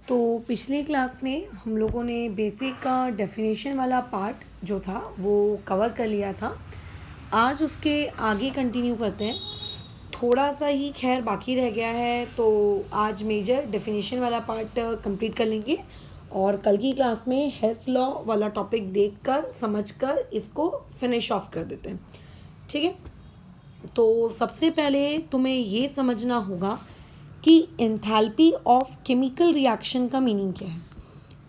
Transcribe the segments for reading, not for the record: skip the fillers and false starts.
तो पिछली क्लास में हम लोगों ने बेसिक का डेफिनेशन वाला पार्ट जो था वो कवर कर लिया था। आज उसके आगे कंटिन्यू करते हैं। थोड़ा सा ही खैर बाकी रह गया है, तो आज मेजर डेफिनेशन वाला पार्ट कंप्लीट कर लेंगे और कल की क्लास में हेस लॉ वाला टॉपिक देखकर समझकर इसको फिनिश ऑफ कर देते हैं। ठीक है, तो सबसे पहले तुम्हें ये समझना होगा कि एंथैल्पी ऑफ केमिकल रिएक्शन का मीनिंग क्या है।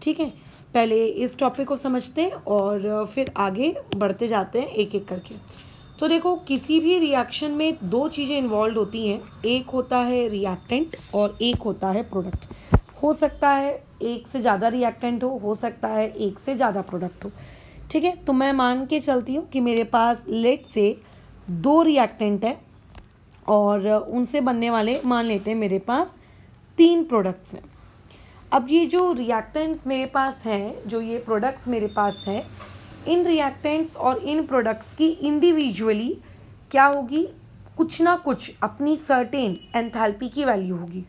ठीक है, पहले इस टॉपिक को समझते हैं और फिर आगे बढ़ते जाते हैं एक एक करके। तो देखो, किसी भी रिएक्शन में दो चीज़ें इन्वॉल्व होती हैं। एक होता है रिएक्टेंट और एक होता है प्रोडक्ट। हो सकता है एक से ज़्यादा रिएक्टेंट हो सकता है एक से ज़्यादा प्रोडक्ट हो। ठीक है, तो मैं मान के चलती हूँ कि मेरे पास लेट से दो रिएक्टेंट है और उनसे बनने वाले मान लेते हैं मेरे पास 3 प्रोडक्ट्स हैं। अब ये जो रिएक्टेंट्स मेरे पास हैं, जो ये प्रोडक्ट्स मेरे पास हैं, इन रिएक्टेंट्स और इन प्रोडक्ट्स की इंडिविजुअली क्या होगी, कुछ ना कुछ अपनी सर्टेन एंथैल्पी की वैल्यू होगी।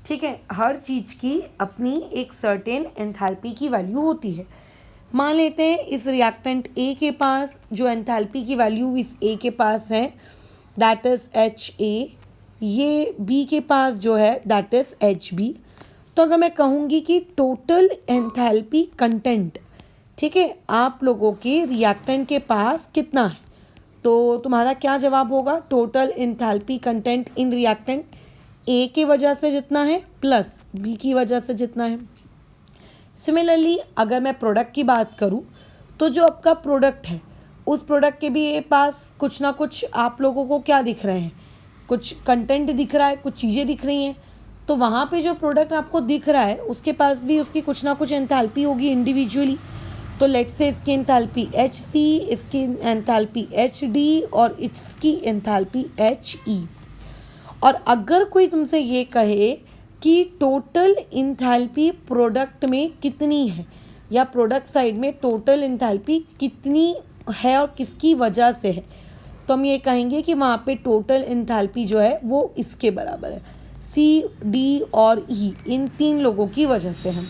ठीक है, हर चीज़ की अपनी एक सर्टेन एंथैल्पी की वैल्यू होती है। मान लेते हैं इस रिएक्टेंट ए के पास जो एंथैल्पी की वैल्यू इस ए के पास है दैट इज़ HA, ये बी के पास जो है दैट इज़ HB। तो अगर मैं कहूँगी कि टोटल एंथैल्पी कंटेंट, ठीक है, आप लोगों के रिएक्टेंट के पास कितना है, तो तुम्हारा क्या जवाब होगा? Total enthalpy content in reactant A की वजह से जितना है प्लस बी की वजह से जितना है। सिमिलरली अगर मैं प्रोडक्ट की बात करूँ तो जो आपका प्रोडक्ट है उस प्रोडक्ट के भी ये पास कुछ ना कुछ आप लोगों को क्या दिख रहे हैं, कुछ कंटेंट दिख रहा है, कुछ चीज़ें दिख रही हैं। तो वहाँ पे जो प्रोडक्ट आपको दिख रहा है उसके पास भी उसकी कुछ ना कुछ एंथैल्पी होगी इंडिविजुअली। तो लेट्स से इसकी एंथैल्पी HC, इसकी एंथैल्पी HD और इसकी एंथैल्पी HE। और अगर कोई तुमसे ये कहे कि टोटल एंथैल्पी प्रोडक्ट में कितनी है या प्रोडक्ट साइड में टोटल एंथैल्पी कितनी है और किसकी वजह से है, तो हम ये कहेंगे कि वहाँ पे टोटल एंथैल्पी जो है वो इसके बराबर है, C, D और E, इन 3 लोगों की वजह से है।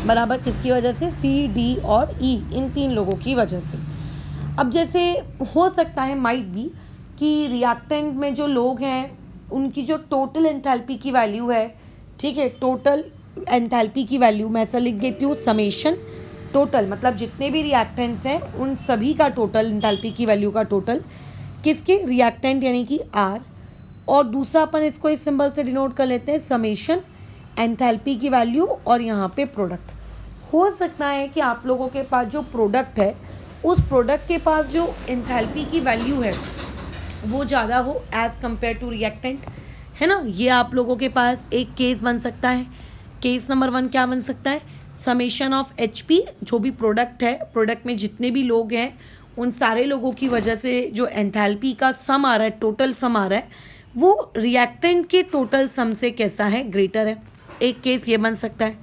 बराबर किसकी वजह से? C, D और E, इन 3 लोगों की वजह से। अब जैसे हो सकता है माइट बी कि रिएक्टेंट में जो लोग हैं उनकी जो टोटल एंथैल्पी की वैल्यू है, ठीक है, टोटल एंथैल्पी की वैल्यू मैं ऐसा लिख देती हूँ, समेशन टोटल मतलब जितने भी रिएक्टेंट्स हैं उन सभी का टोटल एंथैल्पी की वैल्यू का टोटल किसके? रिएक्टेंट यानी कि R। और दूसरा अपन इसको इस सिंबल से डिनोट कर लेते हैं समेशन एंथैल्पी की वैल्यू और यहाँ पे प्रोडक्ट। हो सकता है कि आप लोगों के पास जो प्रोडक्ट है उस प्रोडक्ट के पास जो एंथैल्पी की वैल्यू है वो ज़्यादा हो एज़ कम्पेयर टू रिएक्टेंट, है ना। ये आप लोगों के पास एक केस बन सकता है। केस नंबर 1 क्या बन सकता है? समेशन ऑफ HP, जो भी प्रोडक्ट है, प्रोडक्ट में जितने भी लोग हैं उन सारे लोगों की वजह से जो एंथैल्पी का सम आ रहा है, टोटल सम आ रहा है, वो रिएक्टेंट के टोटल सम से कैसा है? ग्रेटर है। एक केस ये बन सकता है।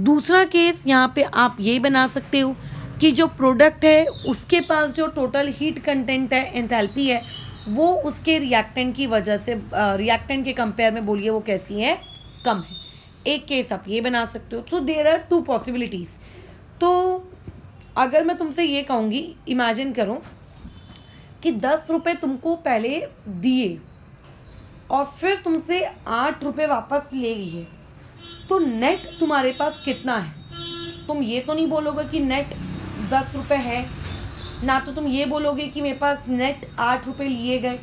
दूसरा केस यहाँ पे आप ये बना सकते हो कि जो प्रोडक्ट है उसके पास जो टोटल हीट कंटेंट है, एंथैल्पी है, वो उसके रिएक्टेंट की वजह से रिएक्टेंट के कंपेयर में बोलिए वो कैसी है? कम है। एक केस आप ये बना सकते हो। So there are 2 possibilities. तो अगर मैं तुमसे ये कहूँगी, इमेजिन करो कि 10 रुपये तुमको पहले दिए और फिर तुमसे 8 रुपये वापस ले लिए, तो नेट तुम्हारे पास कितना है? तुम ये तो नहीं बोलोगे कि नेट 10 रुपये है, ना तो तुम ये बोलोगे कि मेरे पास नेट 8 रुपये लिए गए।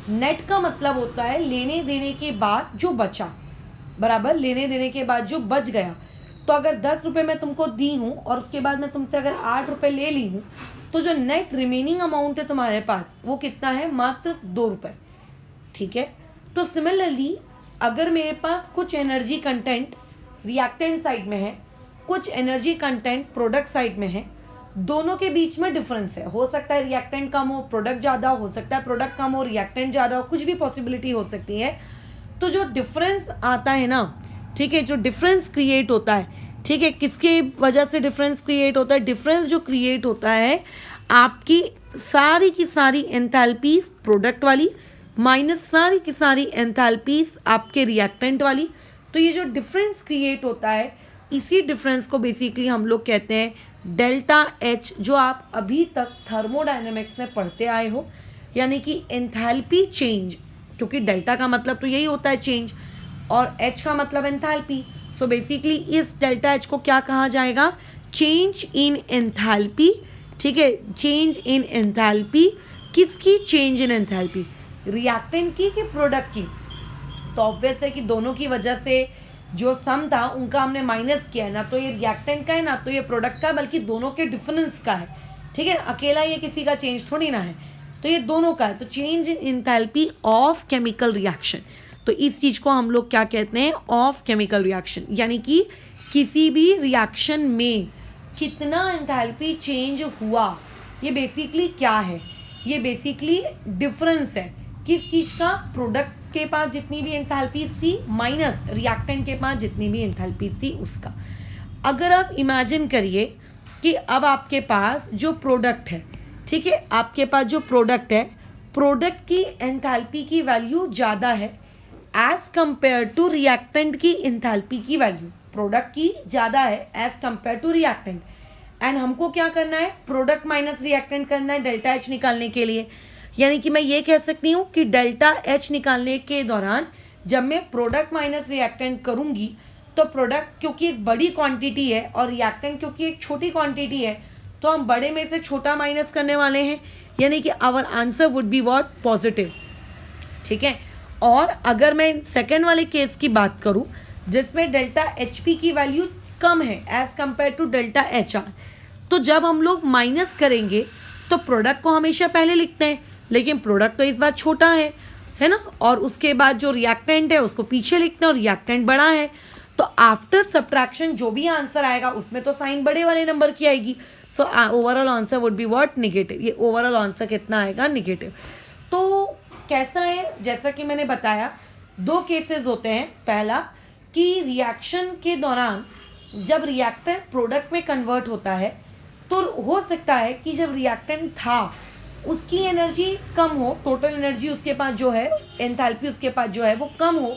नेट का मतलब होता है लेने देने के बाद जो बचा, बराबर, लेने देने के बाद जो बच गया। तो अगर 10 रुपये मैं तुमको दी हूँ और उसके बाद मैं तुमसे अगर 8 रुपये ले ली हूँ, तो जो नेट रिमेनिंग अमाउंट है तुम्हारे पास वो कितना है? मात्र 2 रुपये। ठीक है, तो सिमिलरली अगर मेरे पास कुछ एनर्जी कंटेंट रिएक्टेंट साइड में है, कुछ एनर्जी कंटेंट प्रोडक्ट साइड में है, दोनों के बीच में डिफरेंस है। हो सकता है रिएक्टेंट कम हो, प्रोडक्ट ज़्यादा हो सकता है, प्रोडक्ट कम हो, रिएक्टेंट ज़्यादा हो, कुछ भी पॉसिबिलिटी हो सकती है। तो जो डिफरेंस आता है ना, ठीक है, जो डिफरेंस क्रिएट होता है, ठीक है, किसके वजह से डिफरेंस क्रिएट होता है? डिफरेंस जो क्रिएट होता है आपकी सारी की सारी एंथैल्पीज प्रोडक्ट वाली माइनस सारी की सारी एंथैल्पीज आपके रिएक्टेंट वाली। तो ये जो डिफरेंस क्रिएट होता है इसी डिफरेंस को बेसिकली हम लोग कहते हैं डेल्टा एच, जो आप अभी तक थर्मोडायनेमिक्स में पढ़ते आए हो, यानी कि एंथैल्पी चेंज, क्योंकि डेल्टा का मतलब तो यही होता है चेंज और एच का मतलब एंथैल्पी। सो बेसिकली इस डेल्टा एच को क्या कहा जाएगा, चेंज इन एंथैल्पी। ठीक है, चेंज इन एंथैल्पी, किसकी चेंज इन एंथैल्पी, रिएक्टेंट की कि प्रोडक्ट की। तो ऑब्वियस है कि दोनों की वजह से जो सम था उनका हमने माइनस किया है, ना तो ये रिएक्टेंट का है ना तो ये प्रोडक्ट का, बल्कि दोनों के डिफरेंस का है। ठीक है, अकेला ये किसी का चेंज थोड़ी ना है, तो ये दोनों का है। तो change in enthalpy of chemical reaction, तो इस चीज़ को हम लोग क्या कहते हैं, ऑफ केमिकल रिएक्शन, यानी कि किसी भी रिएक्शन में कितना एंथैल्पी चेंज हुआ, ये बेसिकली क्या है, ये बेसिकली डिफरेंस है किस चीज़ का, प्रोडक्ट के पास जितनी भी एंथैल्पी थी माइनस रिएक्टेंट के पास जितनी भी एंथैल्पी थी उसका। अगर आप इमेजिन करिए कि अब आपके पास जो प्रोडक्ट है, ठीक है, आपके पास जो प्रोडक्ट है, प्रोडक्ट की एंथैल्पी की वैल्यू ज़्यादा है एज कंपेयर टू रिएक्टेंट की एंथैल्पी की वैल्यू, प्रोडक्ट की ज़्यादा है as compare to reactant. And हमको क्या करना है, प्रोडक्ट माइनस रिएक्टेंट करना है डेल्टा एच निकालने के लिए। यानी कि मैं ये कह सकती हूँ कि डेल्टा एच निकालने के दौरान जब मैं प्रोडक्ट माइनस रिएक्टेंट करूँगी तो प्रोडक्ट क्योंकि एक बड़ी क्वांटिटी है और रिएक्टेंट क्योंकि एक छोटी क्वांटिटी है, तो हम बड़े में से छोटा माइनस करने वाले हैं, यानी कि our answer would be what, positive. ठीक है, और अगर मैं सेकेंड वाले केस की बात करूँ जिसमें डेल्टा एच पी की वैल्यू कम है as compare to delta H R, तो जब हम लोग माइनस करेंगे तो प्रोडक्ट को हमेशा पहले लिखते हैं, लेकिन प्रोडक्ट तो इस बार छोटा है ना, और उसके बाद जो रिएक्टेंट है उसको पीछे लिखते हैं और रिएक्टेंट बड़ा है, तो आफ्टर सब्ट्रैक्शन जो भी आंसर आएगा उसमें तो साइन बड़े वाले नंबर की आएगी। So overall answer would be what, negative. ये ओवरऑल आंसर कितना आएगा, नेगेटिव। तो कैसा है, जैसा कि मैंने बताया दो केसेस होते हैं। पहला कि रिएक्शन के दौरान जब रिएक्टेंट प्रोडक्ट में कन्वर्ट होता है तो हो सकता है कि जब रिएक्टेंट था उसकी एनर्जी कम हो, टोटल एनर्जी उसके पास जो है, एंथैल्पी उसके पास जो है वो कम हो,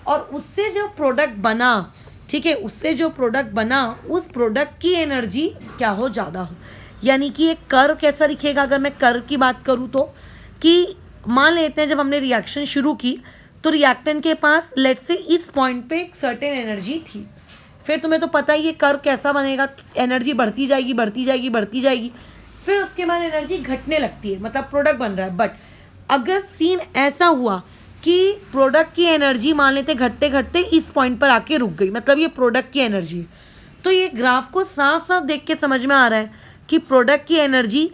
और उससे जो प्रोडक्ट बना, ठीक है, उससे जो प्रोडक्ट बना उस प्रोडक्ट की एनर्जी क्या हो, ज़्यादा हो। यानी कि एक कर्व कैसा दिखेगा, अगर मैं कर्व की बात करूँ तो, कि मान लेते हैं जब हमने रिएक्शन शुरू की तो रिएक्टेंट के पास लेट्स से इस पॉइंट पे एक सर्टेन एनर्जी थी, फिर तुम्हें तो पता ही ये कर्व कैसा बनेगा, एनर्जी बढ़ती जाएगी बढ़ती जाएगी बढ़ती जाएगी, फिर उसके बाद एनर्जी घटने लगती है, मतलब प्रोडक्ट बन रहा है। बट अगर सीन ऐसा हुआ कि प्रोडक्ट की एनर्जी मान लेते घटते घटते इस पॉइंट पर आके रुक गई, मतलब ये प्रोडक्ट की एनर्जी है, तो ये ग्राफ को साफ साफ देख के समझ में आ रहा है कि प्रोडक्ट की एनर्जी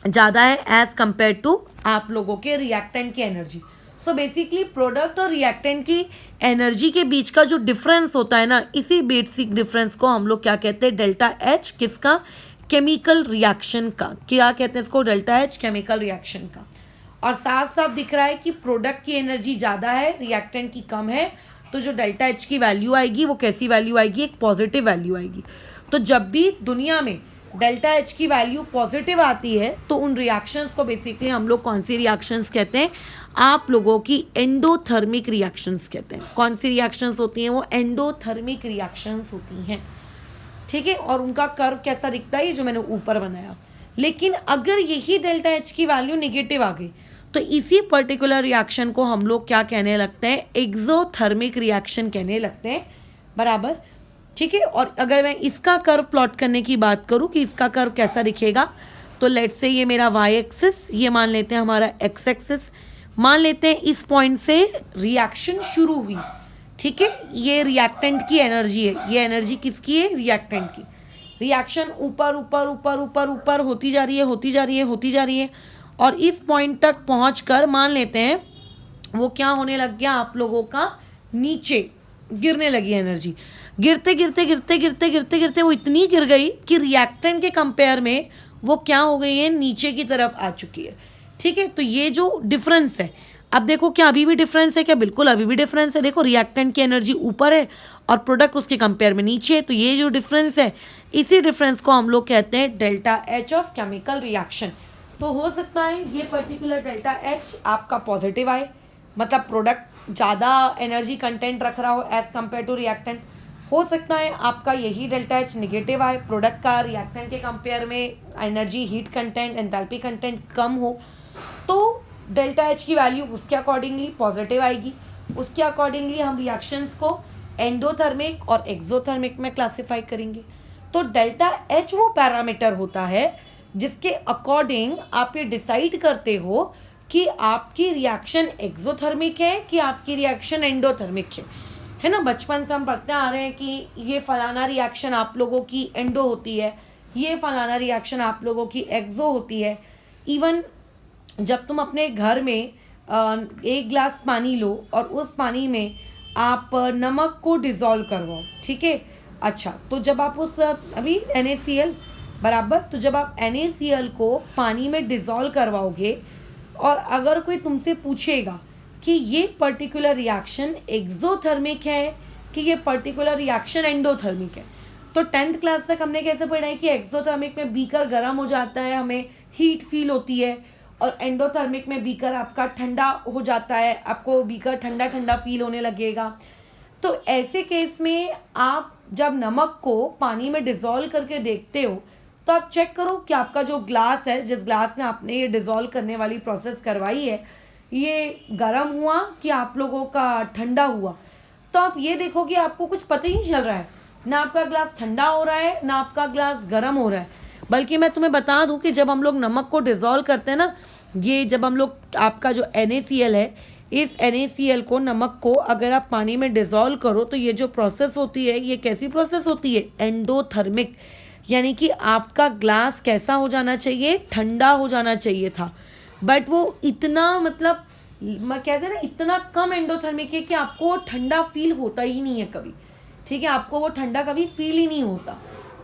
ज़्यादा है एज कंपेयर टू आप लोगों के रिएक्टेंट की एनर्जी। सो बेसिकली प्रोडक्ट और रिएक्टेंट की एनर्जी के बीच का जो डिफरेंस होता है ना, इसी बेसिक डिफरेंस को हम लोग क्या कहते हैं, डेल्टा एच, किसका, केमिकल रिएक्शन का। क्या कहते हैं इसको, डेल्टा एच, केमिकल रिएक्शन का। और साफ साफ दिख रहा है कि प्रोडक्ट की एनर्जी ज़्यादा है, रिएक्टेंट की कम है, तो जो डेल्टा एच की वैल्यू आएगी वो कैसी वैल्यू आएगी, एक पॉजिटिव वैल्यू आएगी। तो जब भी दुनिया में डेल्टा एच की वैल्यू पॉजिटिव आती है तो उन रिएक्शंस को बेसिकली हम लोग कौन सी रिएक्शंस कहते हैं, आप लोगों की एंडोथर्मिक रिएक्शंस कहते हैं। कौन सी रिएक्शंस होती हैं, वो एंडोथर्मिक रिएक्शंस होती हैं। ठीक है, और उनका कर्व कैसा दिखता है, ये जो मैंने ऊपर बनाया। लेकिन अगर यही डेल्टा एच की वैल्यू नेगेटिव आ गई तो इसी पर्टिकुलर रिएक्शन को हम लोग क्या कहने लगते हैं, एक्सोथर्मिक रिएक्शन कहने लगते हैं, बराबर। ठीक है, और अगर मैं इसका कर्व प्लॉट करने की बात करूं कि इसका कर्व कैसा दिखेगा, तो लेट्स से ये मेरा वाई एक्सिस, ये मान लेते हैं हमारा एक्स एक्सिस, मान लेते हैं इस पॉइंट से रिएक्शन शुरू हुई। ठीक है, ये रिएक्टेंट की एनर्जी है, ये एनर्जी किसकी है, रिएक्टेंट की। रिएक्शन ऊपर ऊपर ऊपर ऊपर ऊपर होती जा रही है, होती जा रही है, होती जा रही है, और इस पॉइंट तक पहुंचकर मान लेते हैं वो क्या होने लग गया, आप लोगों का नीचे गिरने लगी एनर्जी। गिरते गिरते गिरते गिरते गिरते गिरते वो इतनी गिर गई कि रिएक्टेंट के कंपेयर में वो क्या हो गई है, नीचे की तरफ आ चुकी है। ठीक है, तो ये जो डिफरेंस है, अब देखो क्या अभी भी डिफरेंस है क्या, बिल्कुल अभी भी डिफरेंस है। देखो रिएक्टेंट की एनर्जी ऊपर है और प्रोडक्ट उसके कंपेयर में नीचे है, तो ये जो डिफरेंस है, इसी डिफरेंस को हम लोग कहते हैं delta H of chemical reaction. तो हो सकता है ये पर्टिकुलर डेल्टा एच आपका पॉजिटिव आए, मतलब प्रोडक्ट ज़्यादा एनर्जी कंटेंट रख रहा हो एज कंपेयर टू रिएक्टेंट, हो सकता है आपका यही डेल्टा एच निगेटिव आए, प्रोडक्ट का रिएक्टेंट के कंपेयर में energy, heat content, enthalpy content कम हो, तो डेल्टा एच की वैल्यू उसके अकॉर्डिंगली पॉजिटिव आएगी। उसके अकॉर्डिंगली हम रिएक्शंस को एंडोथर्मिक और एक्सोथर्मिक में क्लासिफाई करेंगे। तो डेल्टा एच वो पैरामीटर होता है जिसके अकॉर्डिंग आप ये डिसाइड करते हो कि आपकी रिएक्शन एक्सोथर्मिक है कि आपकी रिएक्शन एंडोथर्मिक है ना। बचपन से हम पढ़ते आ रहे हैं कि ये फलाना रिएक्शन आप लोगों की एंडो होती है, ये फलाना रिएक्शन आप लोगों की एक्सो होती है। इवन जब तुम अपने घर में एक ग्लास पानी लो और उस पानी में आप नमक को डिज़ोल्व करवाओ, ठीक है। अच्छा, तो जब आप उस अभी NaCl बराबर, तो जब आप NaCl को पानी में डिज़ोल्व करवाओगे और अगर कोई तुमसे पूछेगा कि ये पर्टिकुलर रिएक्शन एक्सोथर्मिक है कि ये पर्टिकुलर रिएक्शन एंडोथर्मिक है, तो 10th क्लास तक हमने कैसे पढ़ा है कि एक्सोथर्मिक में बीकर गर्म हो जाता है, हमें हीट फील होती है, और एंडोथर्मिक में बीकर आपका ठंडा हो जाता है, आपको बीकर ठंडा ठंडा फील होने लगेगा। तो ऐसे केस में आप जब नमक को पानी में डिज़ोल्व करके देखते हो तो आप चेक करो कि आपका जो ग्लास है, जिस ग्लास में आपने ये डिज़ोल्व करने वाली प्रोसेस करवाई है, ये गर्म हुआ कि आप लोगों का ठंडा हुआ। तो आप ये देखो कि आपको कुछ पता ही नहीं चल रहा है, ना आपका ग्लास ठंडा हो रहा है ना आपका ग्लास गर्म हो रहा है। बल्कि मैं तुम्हें बता दूं कि जब हम लोग नमक को डिज़ोल्व करते हैं ना, ये जब हम लोग, आपका जो NaCl है, इस NaCl को, नमक को अगर आप पानी में डिज़ोल्व करो तो ये जो प्रोसेस होती है, ये कैसी प्रोसेस होती है, एंडोथर्मिक। यानी कि आपका ग्लास कैसा हो जाना चाहिए, ठंडा हो जाना चाहिए था, बट वो इतना, मतलब मैं कहते हैं ना, इतना कम एंडोथर्मिक है कि आपको वो ठंडा फील होता ही नहीं है कभी, ठीक है। आपको वो ठंडा कभी फील ही नहीं होता,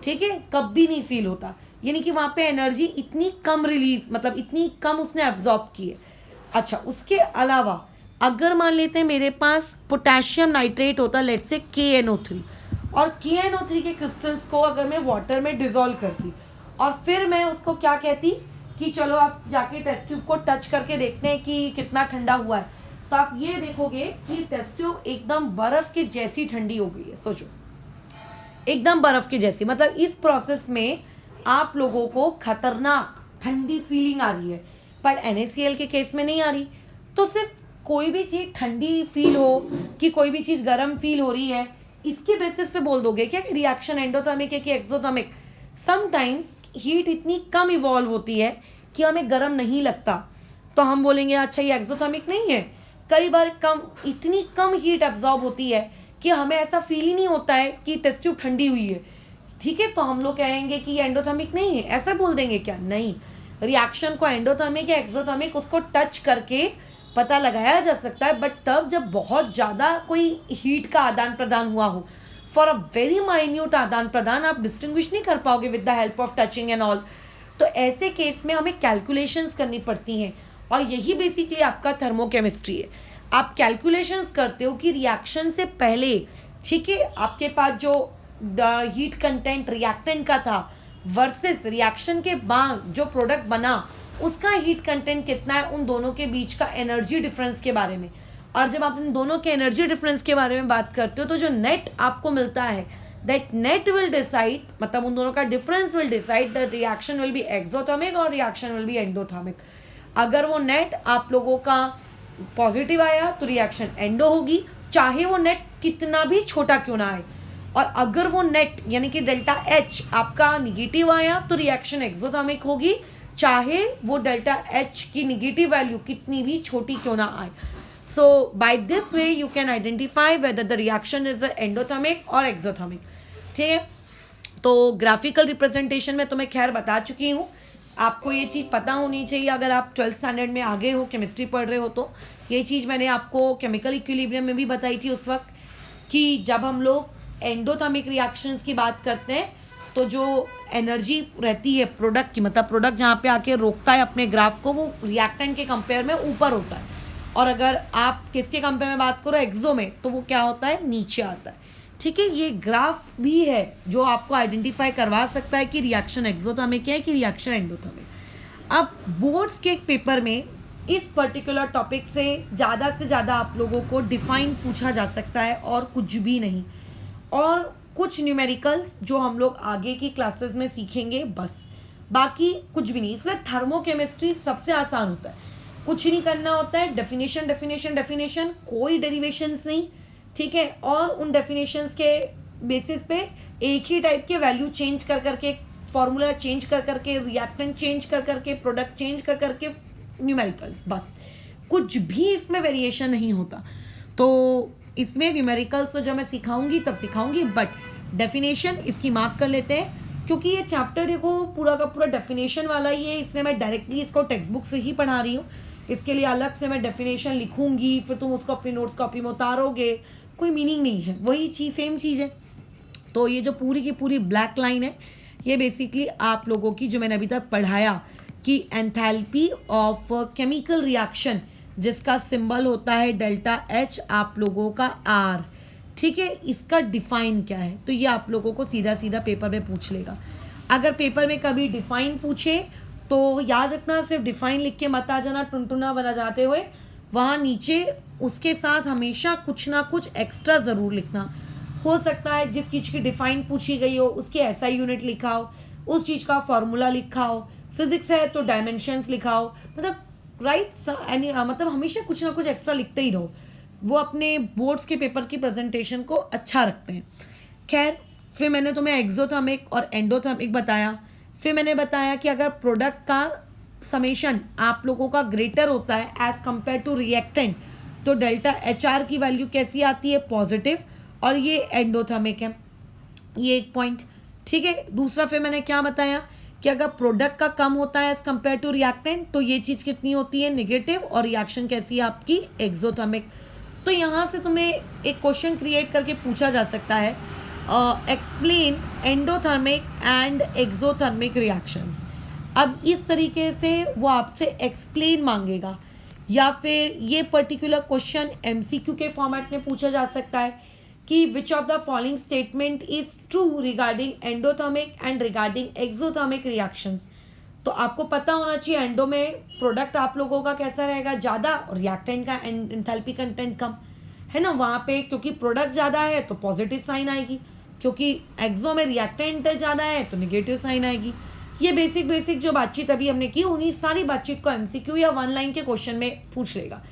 ठीक है, कभी नहीं फील होता। यानी कि वहाँ पे एनर्जी इतनी कम रिलीज, मतलब इतनी कम उसने एब्जॉर्ब की है। अच्छा, उसके अलावा अगर मान लेते हैं मेरे पास पोटेशियम नाइट्रेट होता, लेट्स से KNO3, और KNO3 के क्रिस्टल्स को अगर मैं वाटर में डिज़ोल्व करती और फिर मैं उसको क्या कहती कि चलो आप जाके टेस्ट ट्यूब को टच करके देखते हैं कि कितना ठंडा हुआ है, तो आप ये देखोगे कि टेस्ट ट्यूब एकदम बर्फ़ के जैसी ठंडी हो गई है। सोचो, एकदम बर्फ़ के जैसी, मतलब इस प्रोसेस में आप लोगों को खतरनाक ठंडी फीलिंग आ रही है, पर NaCl के केस में नहीं आ रही। तो सिर्फ कोई भी चीज़ ठंडी फील हो कि कोई भी चीज़ गर्म फील हो रही है, इसके बेसिस पे बोल दोगे क्या कि रिएक्शन एंडोथर्मिक है कि एक्सोथर्मिक। समटाइम्स हीट इतनी कम इवॉल्व होती है कि हमें गर्म नहीं लगता, तो हम बोलेंगे अच्छा ये एक्सोथर्मिक नहीं है। कई बार इतनी कम हीट एब्जॉर्ब होती है कि हमें ऐसा फील ही नहीं होता है कि टेस्ट ट्यूब ठंडी हुई है, ठीक है, तो हम लोग कहेंगे कि ये एंडोथर्मिक नहीं है, ऐसा बोल देंगे क्या? नहीं, रिएक्शन को एंडोथर्मिक या एक्सोथर्मिक उसको टच करके पता लगाया जा सकता है, बट तब जब बहुत ज़्यादा कोई हीट का आदान प्रदान हुआ हो, फॉर अ वेरी माइन्यूट आदान प्रदान, आप डिस्टिंग्विश नहीं कर पाओगे with the help of touching and all. तो ऐसे केस में हमें कैलकुलेशंस करनी पड़ती हैं, और यही बेसिकली आपका थर्मोकेमिस्ट्री है। आप कैलकुलेशंस करते हो कि रिएक्शन से पहले, ठीक है, आपके पास जो हीट कंटेंट रिएक्टेंट का था वर्सेस रिएक्शन के बाद जो प्रोडक्ट बना उसका हीट कंटेंट कितना है, उन दोनों के बीच का एनर्जी डिफरेंस के बारे में। और जब आप इन दोनों के एनर्जी डिफरेंस के बारे में बात करते हो तो जो नेट आपको मिलता है, दैट नेट विल डिसाइड, मतलब उन दोनों का difference will decide the reaction will be exothermic और रिएक्शन विल बी एंडोथर्मिक। अगर वो नेट आप लोगों का पॉजिटिव आया तो रिएक्शन एंडो होगी, चाहे वो नेट कितना भी छोटा क्यों ना आए। और अगर वो नेट यानी कि डेल्टा एच आपका निगेटिव आया तो रिएक्शन एक्सोथर्मिक होगी, चाहे वो डेल्टा एच की निगेटिव वैल्यू कितनी भी छोटी क्यों ना आए। So by this way you can identify whether the reaction is endothermic और एक्सोथर्मिक, ठीक है। तो ग्राफिकल रिप्रेजेंटेशन में तुम्हें खैर बता चुकी हूँ, आपको ये चीज़ पता होनी चाहिए अगर आप 12th स्टैंडर्ड में आगे हो, केमिस्ट्री पढ़ रहे हो। तो ये चीज़ मैंने आपको केमिकल इक्विलिब्रियम में भी बताई थी उस वक्त, कि जब हम लोग एंडोथर्मिक रिएक्शंस की बात करते हैं तो जो एनर्जी रहती है प्रोडक्ट की, मतलब प्रोडक्ट जहाँ पे आके रोकता है अपने ग्राफ को, वो रिएक्टेंट के कंपेयर में ऊपर होता है, और अगर आप किसके कंपेयर में बात करो, एक्सो में, तो वो क्या होता है, नीचे आता है, ठीक है। ये ग्राफ भी है जो आपको आइडेंटिफाई करवा सकता है कि रिएक्शन एक्सोथर्मिक है कि रिएक्शन एंडोथर्मिक। अब बोर्ड्स के पेपर में इस पर्टिकुलर टॉपिक से ज़्यादा आप लोगों को डिफाइन पूछा जा सकता है और कुछ भी नहीं। और कुछ न्यूमेरिकल्स जो हम लोग आगे की क्लासेस में सीखेंगे, बस बाकी कुछ भी नहीं। इसलिए थर्मोकेमिस्ट्री सबसे आसान होता है, कुछ नहीं करना होता है, डेफिनेशन डेफिनेशन डेफिनेशन, कोई डेरिवेशंस नहीं, ठीक है। और उन डेफिनेशंस के बेसिस पे एक ही टाइप के वैल्यू चेंज कर करके, फॉर्मूला चेंज कर करके, रिएक्टेंट चेंज कर करके, प्रोडक्ट चेंज कर करके न्यूमेरिकल्स, बस कुछ भी इसमें वेरिएशन नहीं होता। तो इसमें न्यूमेरिकल्स तो जब मैं सिखाऊंगी तब सिखाऊंगी, बट डेफिनेशन इसकी मार्क कर लेते हैं, क्योंकि ये चैप्टर देखो पूरा का पूरा डेफिनेशन वाला ही है, इसलिए मैं डायरेक्टली इसको टेक्स्ट बुक से ही पढ़ा रही हूँ। इसके लिए अलग से मैं डेफिनेशन लिखूंगी, फिर तुम उसको अपनी नोट्स कॉपी में उतारोगे, कोई मीनिंग नहीं है, वही चीज़ सेम चीज़ है। तो ये जो पूरी की पूरी ब्लैक लाइन है, ये बेसिकली आप लोगों की जो मैंने अभी तक पढ़ाया कि एंथैल्पी ऑफ केमिकल रिएक्शन जिसका सिंबल होता है डेल्टा एच, आप लोगों का आर, ठीक है, इसका डिफाइन क्या है। तो ये आप लोगों को सीधा सीधा पेपर में पूछ लेगा। अगर पेपर में कभी डिफाइन पूछे तो याद रखना, सिर्फ डिफाइन लिख के मत आ जाना टुनटुना बना जाते हुए, वहाँ नीचे उसके साथ हमेशा कुछ ना कुछ एक्स्ट्रा ज़रूर लिखना। हो सकता है जिस चीज़ की डिफाइन पूछी गई हो उसकी ऐसा यूनिट लिखा हो, उस चीज़ का फॉर्मूला लिखा हो, फिजिक्स है तो डायमेंशंस लिखा हो, मतलब राइट मतलब हमेशा कुछ ना कुछ एक्स्ट्रा लिखते ही रहो, वो अपने बोर्ड्स के पेपर की प्रेजेंटेशन को अच्छा रखते हैं। खैर, फिर मैंने तुम्हें एक्सोथर्मिक और एंडोथर्मिक बताया। फिर मैंने बताया कि अगर प्रोडक्ट का समेशन आप लोगों का ग्रेटर होता है एज कंपेयर टू रिएक्टेंट, तो डेल्टा एच आर की वैल्यू कैसी आती है, पॉजिटिव, और ये एंडोथर्मिक है, ये एक पॉइंट, ठीक है। दूसरा फिर मैंने क्या बताया कि अगर प्रोडक्ट का कम होता है एज कंपेयर टू रिएक्टेंट, तो ये चीज़ कितनी होती है, नेगेटिव, और रिएक्शन कैसी है आपकी, एक्सोथर्मिक। तो यहाँ से तुम्हें एक क्वेश्चन क्रिएट करके पूछा जा सकता है, explain endothermic and exothermic reactions. अब इस तरीके से वो आपसे एक्सप्लेन मांगेगा, या फिर ये पर्टिकुलर क्वेश्चन एमसीक्यू के फॉर्मेट में पूछा जा सकता है कि which of the following statement is true regarding endothermic and regarding exothermic reactions. तो आपको पता होना चाहिए एंडो में प्रोडक्ट आप लोगों का कैसा रहेगा, ज़्यादा, और रिएक्टेंट का एंथैल्पी कंटेंट कम, है ना। वहाँ पे क्योंकि प्रोडक्ट ज़्यादा है तो पॉजिटिव साइन आएगी, क्योंकि एक्सो में रिएक्टेंट ज़्यादा है तो निगेटिव साइन आएगी। ये बेसिक जो बातचीत अभी हमने की, उन्हीं सारी बातचीत को एमसीक्यू या वन लाइन के क्वेश्चन में पूछ लेगा।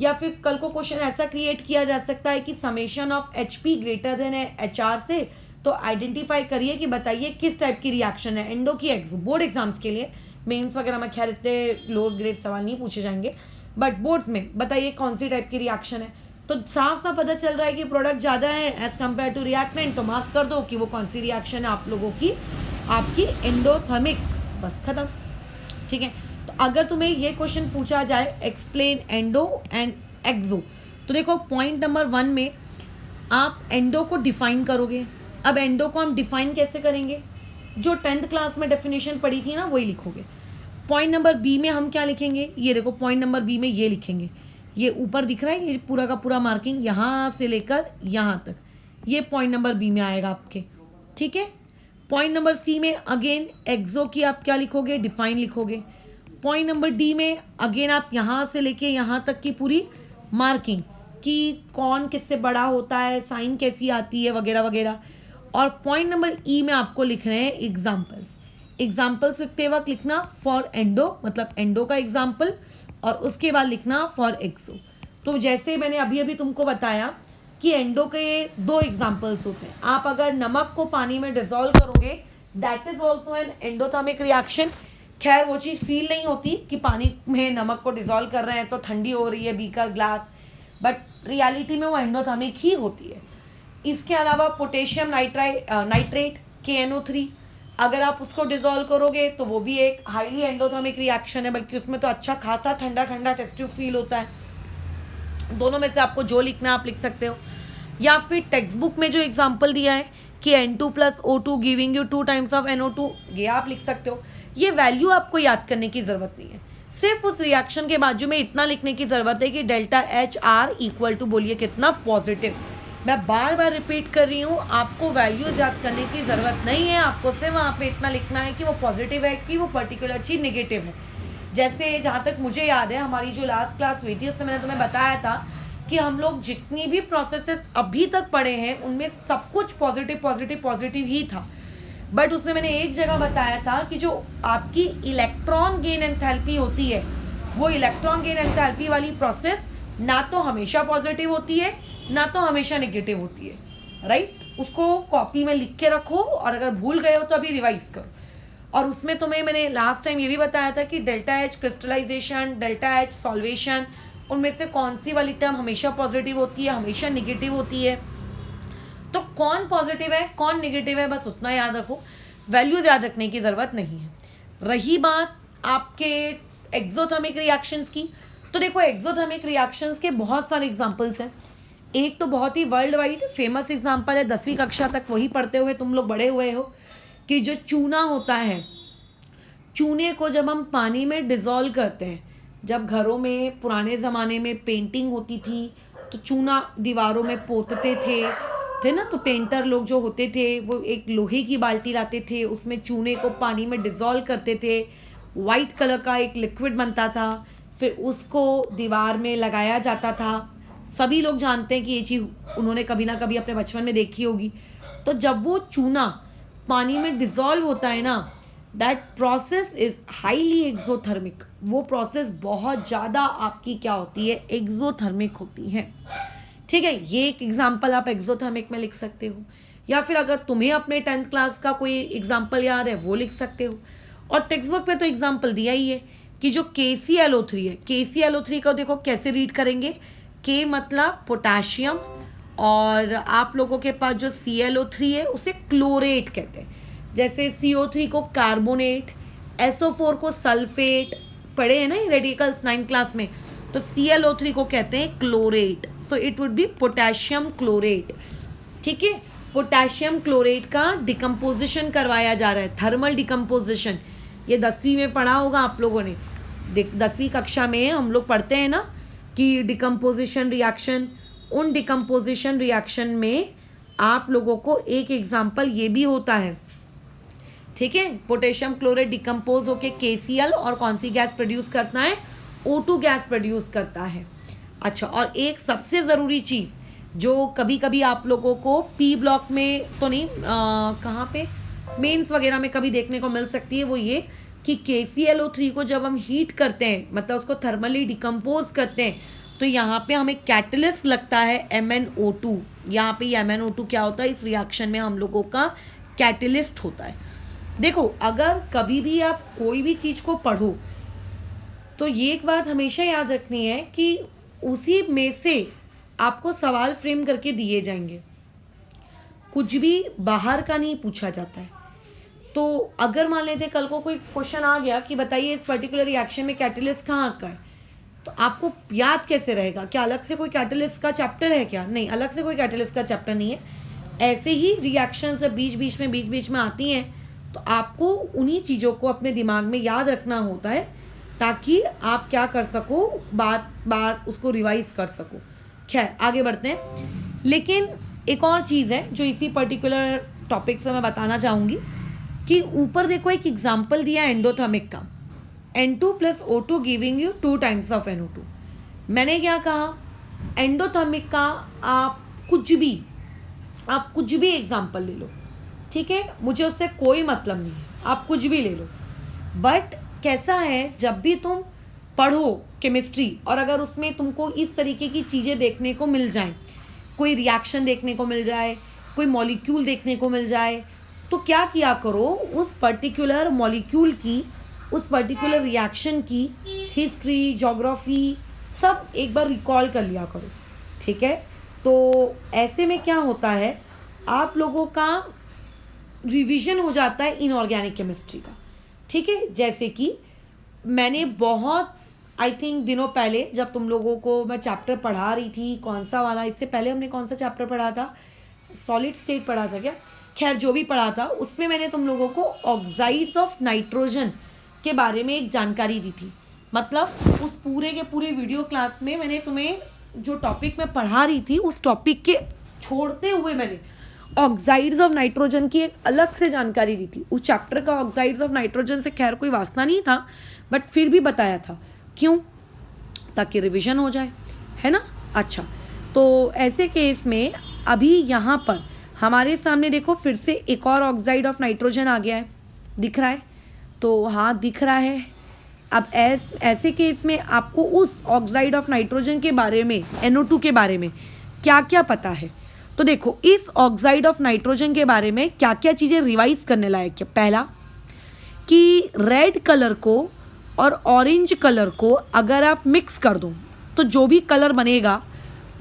या फिर कल को क्वेश्चन ऐसा क्रिएट किया जा सकता है कि summation of H P greater than है एच आर से, तो आइडेंटिफाई करिए कि बताइए किस टाइप की रिएक्शन है, एंडो की एक्सो। बोर्ड एग्जाम्स के लिए, मेंस वगैरह में खैर इतने लोअर ग्रेड सवाल नहीं पूछे जाएंगे, बट बोर्ड्स में बताइए कौन सी टाइप की रिएक्शन है। तो साफ साफ पता चल रहा है कि प्रोडक्ट ज़्यादा है एज कम्पेयर टू रिएक्टेंट, तो मार्क कर दो कि वो कौन सी रिएक्शन है आप लोगों की, आपकी एंडोथर्मिक, बस खत्म, ठीक है। तो अगर तुम्हें ये क्वेश्चन पूछा जाए एक्सप्लेन एंडो एंड एक्सो, तो देखो पॉइंट नंबर 1 में आप एंडो को डिफाइन करोगे। अब एंडो को हम डिफाइन कैसे करेंगे, जो 10th क्लास में डेफिनेशन पढ़ी थी ना वही लिखोगे। पॉइंट नंबर बी में हम क्या लिखेंगे, ये देखो पॉइंट नंबर बी में ये लिखेंगे, ये ऊपर दिख रहा है, ये पूरा का पूरा मार्किंग यहाँ से लेकर यहाँ तक, ये पॉइंट नंबर बी में आएगा आपके, ठीक है। पॉइंट नंबर सी में अगेन एक्सो की आप क्या लिखोगे, डिफाइन लिखोगे। पॉइंट नंबर डी में अगेन आप यहाँ से लेके यहाँ तक की पूरी मार्किंग कि कौन किससे बड़ा होता है, साइन कैसी आती है, वगैरह वगैरह। और पॉइंट नंबर ई में आपको लिख रहे हैं एग्जाम्पल्स लिखते वक्त लिखना फॉर एंडो, मतलब एंडो का एग्जाम्पल, और उसके बाद लिखना फॉर एक्सो। तो जैसे मैंने अभी अभी तुमको बताया कि एंडो के 2 एग्जाम्पल्स होते हैं। आप अगर नमक को पानी में डिसॉल्व करोगे, that is also an endothermic reaction. खैर वो चीज़ फील नहीं होती कि पानी में नमक को डिसॉल्व कर रहे हैं तो ठंडी हो रही है बीकर ग्लास, बट रियलिटी में वो एंडोथर्मिक ही होती है। इसके अलावा पोटेशियम नाइट्रेट KNO3, अगर आप उसको डिसॉल्व करोगे तो वो भी एक हाईली एंडोथर्मिक रिएक्शन है, बल्कि उसमें तो अच्छा खासा ठंडा ठंडा टेस्टिव फील होता है। दोनों में से आपको जो लिखना है आप लिख सकते हो। या फिर टेक्स्ट बुक में जो एग्जाम्पल दिया है कि N2 + O2 giving you 2 times of NO2, ये आप लिख सकते हो। ये वैल्यू आपको याद करने की ज़रूरत नहीं है, सिर्फ उस रिएक्शन के बाजू में इतना लिखने की ज़रूरत है कि delta H R equal to बोलिए कितना, पॉजिटिव। मैं बार बार रिपीट कर रही हूँ, आपको वैल्यूज याद करने की ज़रूरत नहीं है, आपको सिर्फ वहाँ पे इतना लिखना है कि वो पॉजिटिव है कि वो पर्टिकुलर चीज़ नेगेटिव है। जैसे जहाँ तक मुझे याद है, हमारी जो लास्ट क्लास हुई थी उसमें मैंने तुम्हें बताया था कि हम लोग जितनी भी प्रोसेसेस अभी तक पढ़े हैं उनमें सब कुछ पॉजिटिव पॉजिटिव पॉजिटिव ही था, बट उसमें मैंने एक जगह बताया था कि जो आपकी इलेक्ट्रॉन गेन एंथैल्पी होती है, वो इलेक्ट्रॉन गेन एंथैल्पी वाली प्रोसेस ना तो हमेशा पॉजिटिव होती है ना तो हमेशा नेगेटिव होती है, राइट? उसको कॉपी में लिख के रखो और अगर भूल गए हो तो अभी रिवाइज करो। और उसमें तुम्हें मैंने लास्ट टाइम ये भी बताया था कि delta H crystallization, delta H solvation, उनमें से कौन सी वाली टर्म हमेशा पॉजिटिव होती है, हमेशा नेगेटिव होती है। तो कौन पॉजिटिव है कौन नेगेटिव है, बस उतना याद रखो, वैल्यूज याद रखने की ज़रूरत नहीं है। रही बात आपके एक्सोथर्मिक रिएक्शंस की, तो देखो एक्सोथर्मिक रिएक्शंस के बहुत सारे एग्जांपल्स हैं। एक तो बहुत ही वर्ल्ड वाइड फेमस एग्जांपल है, 10वीं कक्षा तक वही पढ़ते हुए तुम लोग बड़े हुए हो, कि जो चूना होता है, चूने को जब हम पानी में डिज़ोल्व करते हैं, जब घरों में पुराने ज़माने में पेंटिंग होती थी तो चूना दीवारों में पोतते थे ना, तो पेंटर लोग जो होते थे वो एक लोहे की बाल्टी लाते थे, उसमें चूने को पानी में डिज़ोल्व करते थे, वाइट कलर का एक लिक्विड बनता था, फिर उसको दीवार में लगाया जाता था। सभी लोग जानते हैं कि ये चीज़ उन्होंने कभी ना कभी अपने बचपन में देखी होगी। तो जब वो चूना पानी में डिज़ोल्व होता है ना, that process is highly exothermic. वो प्रोसेस बहुत ज़्यादा आपकी क्या होती है, एक्सोथर्मिक होती है। ठीक है, ये एक एग्जाम्पल आप एक्सोथर्मिक में लिख सकते हो, या फिर अगर तुम्हें अपने 10th क्लास का कोई एग्जाम्पल याद है वो लिख सकते हो। और टेक्स्ट बुक में तो एग्जाम्पल दिया ही है कि जो KClO3 है, KClO3 को देखो कैसे रीड करेंगे, K मतलब पोटाशियम, और आप लोगों के पास जो ClO3 है उसे क्लोरेट कहते हैं। जैसे CO3 को कार्बोनेट, SO4 को सल्फेट, पढ़े हैं ना ये रेडिकल्स 9th क्लास में, तो ClO3 को कहते हैं chlorate, so it would be potassium chlorate. ठीक है, पोटेशियम क्लोरेट का डिकम्पोजिशन करवाया जा रहा है, थर्मल डिकम्पोजिशन। ये 10वीं में पढ़ा होगा आप लोगों ने, 10वीं कक्षा में हम लोग पढ़ते हैं ना कि डिकम्पोजिशन रिएक्शन, उन डिकम्पोजिशन रिएक्शन में आप लोगों को एक एग्जाम्पल ये भी होता है। ठीक है, पोटेशियम क्लोरेट डिकम्पोज होके KCl और कौन सी गैस प्रोड्यूस करता है, O2 गैस प्रोड्यूस करता है। अच्छा, और एक सबसे ज़रूरी चीज़ जो कभी कभी आप लोगों को P ब्लॉक में तो नहीं, कहाँ पे मेंस वगैरह में कभी देखने को मिल सकती है, वो ये कि KClO3 को जब हम हीट करते हैं, मतलब उसको थर्मली डिकम्पोज करते हैं, तो यहाँ पे हमें कैटलिस्ट लगता है MnO2। यहाँ पे MnO2 क्या होता है, इस रिएक्शन में हम लोगों का कैटलिस्ट होता है। देखो, अगर कभी भी आप कोई भी चीज़ को पढ़ो तो ये एक बात हमेशा याद रखनी है कि उसी में से आपको सवाल फ्रेम करके दिए जाएंगे, कुछ भी बाहर का नहीं पूछा जाता है। तो अगर मान लेते कल को कोई क्वेश्चन आ गया कि बताइए इस पर्टिकुलर रिएक्शन में कैटलिस्ट कहाँ का है, तो आपको याद कैसे रहेगा? क्या अलग से कोई कैटलिस्ट का चैप्टर है क्या? नहीं, अलग से कोई कैटलिस्ट का चैप्टर नहीं है। ऐसे ही रिएक्शंस जब बीच बीच में आती हैं तो आपको उन्हीं चीज़ों को अपने दिमाग में याद रखना होता है ताकि आप क्या कर सको, बार बार उसको रिवाइज कर सको। खैर, आगे बढ़ते हैं। लेकिन एक और चीज़ है जो इसी पर्टिकुलर टॉपिक से मैं बताना चाहूँगी कि ऊपर देखो एक एग्जाम्पल दिया एंडोथर्मिक का, N2 + O2 giving you 2 times of NO2। मैंने क्या कहा, एंडोथर्मिक का आप कुछ भी एग्जाम्पल ले लो, ठीक है, मुझे उससे कोई मतलब नहीं है, आप कुछ भी ले लो। बट कैसा है, जब भी तुम पढ़ो केमिस्ट्री और अगर उसमें तुमको इस तरीके की चीज़ें देखने को मिल जाएं, कोई रिएक्शन देखने को मिल जाए, कोई मॉलिक्यूल देखने को मिल जाए, तो क्या किया करो, उस पर्टिकुलर मॉलिक्यूल की, उस पर्टिकुलर रिएक्शन की हिस्ट्री, ज्योग्राफी सब एक बार रिकॉल कर लिया करो। ठीक है, तो ऐसे में क्या होता है, आप लोगों का रिवीजन हो जाता है इनऑर्गेनिक केमिस्ट्री का। ठीक है, जैसे कि मैंने बहुत आई थिंक दिनों पहले जब तुम लोगों को मैं चैप्टर पढ़ा रही थी, कौन सा वाला, इससे पहले हमने कौन सा चैप्टर पढ़ा था, सॉलिड स्टेट पढ़ा था क्या, खैर जो भी पढ़ा था, उसमें मैंने तुम लोगों को ऑक्साइड्स ऑफ नाइट्रोजन के बारे में एक जानकारी दी थी। मतलब उस पूरे के पूरे वीडियो क्लास में मैंने तुम्हें जो टॉपिक मैं पढ़ा रही थी उस टॉपिक के छोड़ते हुए मैंने ऑक्साइड्स ऑफ नाइट्रोजन की एक अलग से जानकारी दी थी। उस चैप्टर का ऑक्साइड्स ऑफ नाइट्रोजन से खैर कोई वास्ता नहीं था, बट फिर भी बताया था। क्यों? ताकि रिवीजन हो जाए, है ना। अच्छा, तो ऐसे केस में अभी यहाँ पर हमारे सामने देखो फिर से एक और ऑक्साइड ऑफ नाइट्रोजन आ गया है, दिख रहा है? तो हाँ दिख रहा है। अब ऐसे केस में आपको उस ऑक्साइड ऑफ नाइट्रोजन के बारे में, NO2 के बारे में क्या क्या पता है? तो देखो इस ऑक्साइड ऑफ नाइट्रोजन के बारे में क्या क्या चीज़ें रिवाइज करने लायक है। पहला कि रेड कलर को और ऑरेंज कलर को अगर आप मिक्स कर दो तो जो भी कलर बनेगा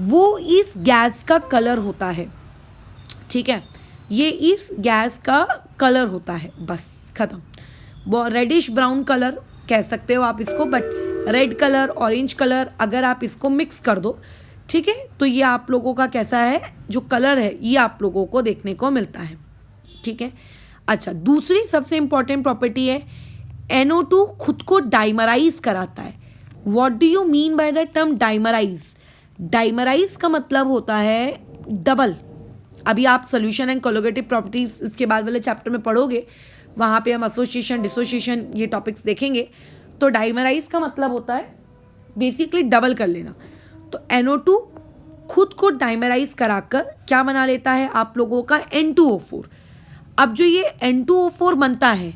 वो इस गैस का कलर होता है, ठीक है? ये इस गैस का कलर होता है, बस खत्म। वो रेडिश ब्राउन कलर कह सकते हो आप इसको, but red colour orange colour अगर आप इसको मिक्स कर दो, ठीक है, तो ये आप लोगों का कैसा है, जो कलर है ये आप लोगों को देखने को मिलता है, ठीक है? अच्छा, दूसरी सबसे इंपॉर्टेंट प्रॉपर्टी है NO2 खुद को डाइमराइज कराता है। What do you mean by the term dimerise? Dimerise का मतलब होता है डबल। अभी आप सोल्यूशन एंड कोलोगेटिव प्रॉपर्टीज इसके बाद वाले चैप्टर में पढ़ोगे, वहाँ पे हम एसोसिएशन डिसोसिएशन ये टॉपिक्स देखेंगे। तो डाइमराइज का मतलब होता है बेसिकली डबल कर लेना। तो NO2 खुद को डाइमराइज कराकर क्या बना लेता है आप लोगों का N2O4। अब जो ये N2O4 बनता है,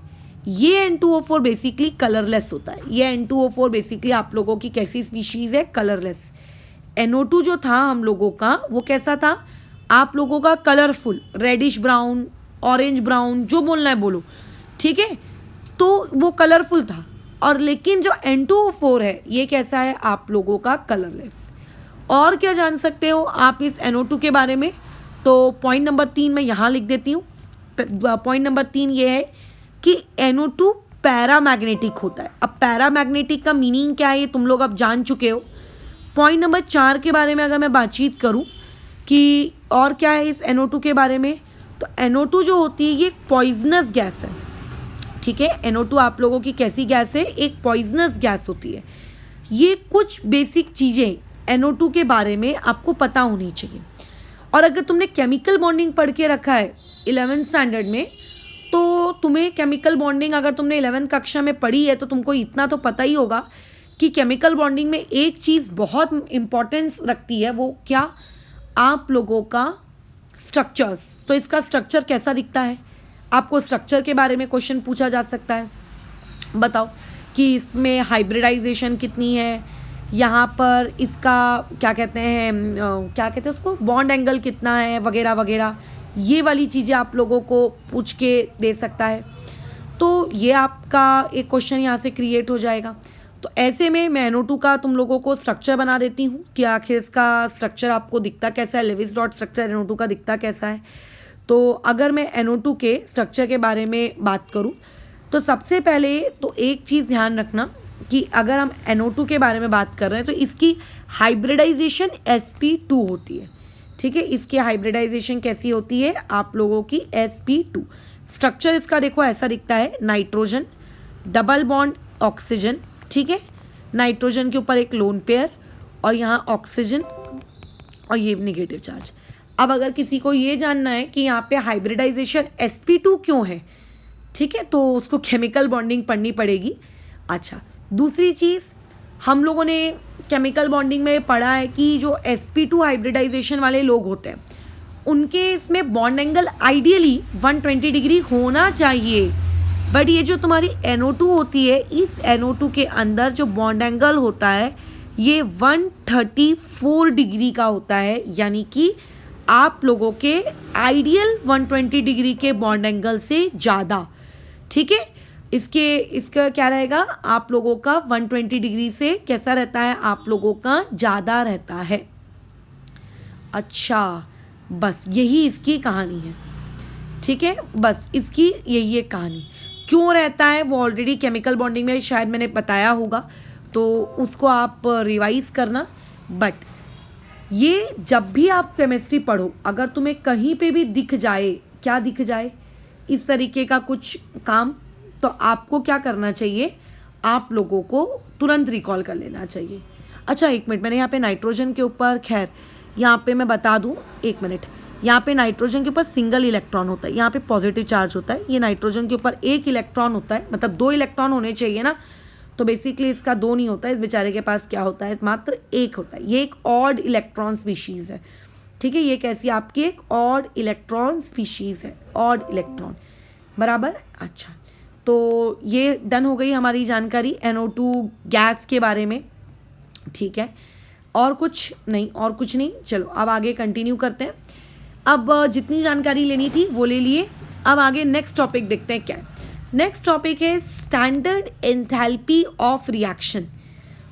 ये N2O4 बेसिकली कलरलेस होता है। ये N2O4 बेसिकली आप लोगों की कैसी स्पीशीज है, कलरलेस। NO2 जो था हम लोगों का वो कैसा था आप लोगों का, colourful, reddish brown, orange brown, जो बोलना है बोलो, ठीक है? तो वो कलरफुल था। और लेकिन जो N2O4 है ये कैसा है आप लोगों का, कलरलेस। और क्या जान सकते हो आप इस NO2 के बारे में? तो पॉइंट नंबर 3 मैं यहाँ लिख देती हूँ। पॉइंट नंबर 3 ये है कि NO2 पैरामैग्नेटिक होता है। अब पैरामैग्नेटिक का मीनिंग क्या है ये तुम लोग अब जान चुके हो। पॉइंट नंबर 4 के बारे में अगर मैं बातचीत करूं कि और क्या है इस NO2 के बारे में, तो NO2 जो होती है ये एक पॉइजनस गैस है, ठीक है? NO2 आप लोगों की कैसी गैस है, एक पॉइजनस गैस होती है। ये कुछ बेसिक चीज़ें NO2 के बारे में आपको पता होनी चाहिए। और अगर तुमने केमिकल बॉन्डिंग पढ़ के रखा है 11th स्टैंडर्ड में, तो तुम्हें केमिकल बॉन्डिंग अगर तुमने 11th कक्षा में पढ़ी है तो तुमको इतना तो पता ही होगा कि केमिकल बॉन्डिंग में एक चीज़ बहुत इम्पॉर्टेंस रखती है, वो क्या, आप लोगों का स्ट्रक्चर्स। तो इसका स्ट्रक्चर कैसा दिखता है, आपको स्ट्रक्चर के बारे में क्वेश्चन पूछा जा सकता है। बताओ कि इसमें हाइब्रिडाइजेशन कितनी है, यहाँ पर इसका क्या कहते हैं, क्या कहते हैं उसको, बॉन्ड एंगल कितना है, वगैरह वगैरह, ये वाली चीज़ें आप लोगों को पूछ के दे सकता है। तो ये आपका एक क्वेश्चन यहाँ से क्रिएट हो जाएगा। तो ऐसे में मैं NO2 का तुम लोगों को स्ट्रक्चर बना देती हूँ कि आखिर इसका स्ट्रक्चर आपको दिखता कैसा है, लेविस डॉट स्ट्रक्चर NO2 का दिखता कैसा है। तो अगर मैं NO2 के स्ट्रक्चर के बारे में बात करूँ तो सबसे पहले तो एक चीज़ ध्यान रखना कि अगर हम NO2 के बारे में बात कर रहे हैं तो इसकी हाइब्रिडाइजेशन sp2 होती है, ठीक है? इसकी हाइब्रिडाइजेशन कैसी होती है आप लोगों की, sp2। स्ट्रक्चर इसका देखो ऐसा दिखता है, नाइट्रोजन, डबल बॉन्ड ऑक्सीजन, ठीक है? नाइट्रोजन के ऊपर एक लोन पेयर और यहाँ ऑक्सीजन और ये नेगेटिव चार्ज। अब अगर किसी को ये जानना है कि यहाँ पे हाइब्रिडाइजेशन sp2 क्यों है, ठीक है, तो उसको केमिकल बॉन्डिंग पढ़नी पड़ेगी। अच्छा, दूसरी चीज़ हम लोगों ने केमिकल बॉन्डिंग में पढ़ा है कि जो sp2 हाइब्रिडाइजेशन वाले लोग होते हैं उनके इसमें बॉन्ड एंगल आइडियली 120 डिग्री होना चाहिए। बट ये जो तुम्हारी NO2 होती है, इस NO2 के अंदर जो बॉन्ड एंगल होता है ये 134 डिग्री का होता है, यानी कि आप लोगों के आइडियल 120 डिग्री के बॉन्ड एंगल से ज़्यादा, ठीक है? इसका क्या रहेगा आप लोगों का 120 डिग्री से कैसा रहता है आप लोगों का, ज़्यादा रहता है। अच्छा, बस यही इसकी कहानी है, ठीक है? बस इसकी यही एक कहानी। क्यों रहता है वो ऑलरेडी केमिकल बॉन्डिंग में शायद मैंने बताया होगा, तो उसको आप रिवाइज करना। बट ये जब भी आप केमिस्ट्री पढ़ो, अगर तुम्हें कहीं पे भी दिख जाए, क्या दिख जाए, इस तरीके का कुछ काम, तो आपको क्या करना चाहिए, आप लोगों को तुरंत रिकॉल कर लेना चाहिए। अच्छा, एक मिनट, मैंने यहाँ पे नाइट्रोजन के ऊपर, खैर यहाँ पे मैं बता दूँ, एक मिनट, यहाँ पे नाइट्रोजन के ऊपर सिंगल इलेक्ट्रॉन होता है, यहाँ पे पॉजिटिव चार्ज होता है। ये नाइट्रोजन के ऊपर एक इलेक्ट्रॉन होता है, मतलब 2 इलेक्ट्रॉन होने चाहिए ना, तो बेसिकली इसका 2 नहीं होता है, इस बेचारे के पास क्या होता है, मात्र 1 होता है। ये एक ऑड इलेक्ट्रॉन स्पीशीज़ है, ठीक है। ये कैसी आपकी एक ऑड इलेक्ट्रॉन स्पीशीज़ है, ऑड इलेक्ट्रॉन, बराबर। अच्छा, तो ये डन हो गई हमारी जानकारी NO2 गैस के बारे में, ठीक है। और कुछ नहीं, चलो अब आगे कंटिन्यू करते हैं। अब जितनी जानकारी लेनी थी वो ले लिए, अब आगे नेक्स्ट टॉपिक देखते हैं क्या है। नेक्स्ट टॉपिक है स्टैंडर्ड एंथैल्पी ऑफ रिएक्शन।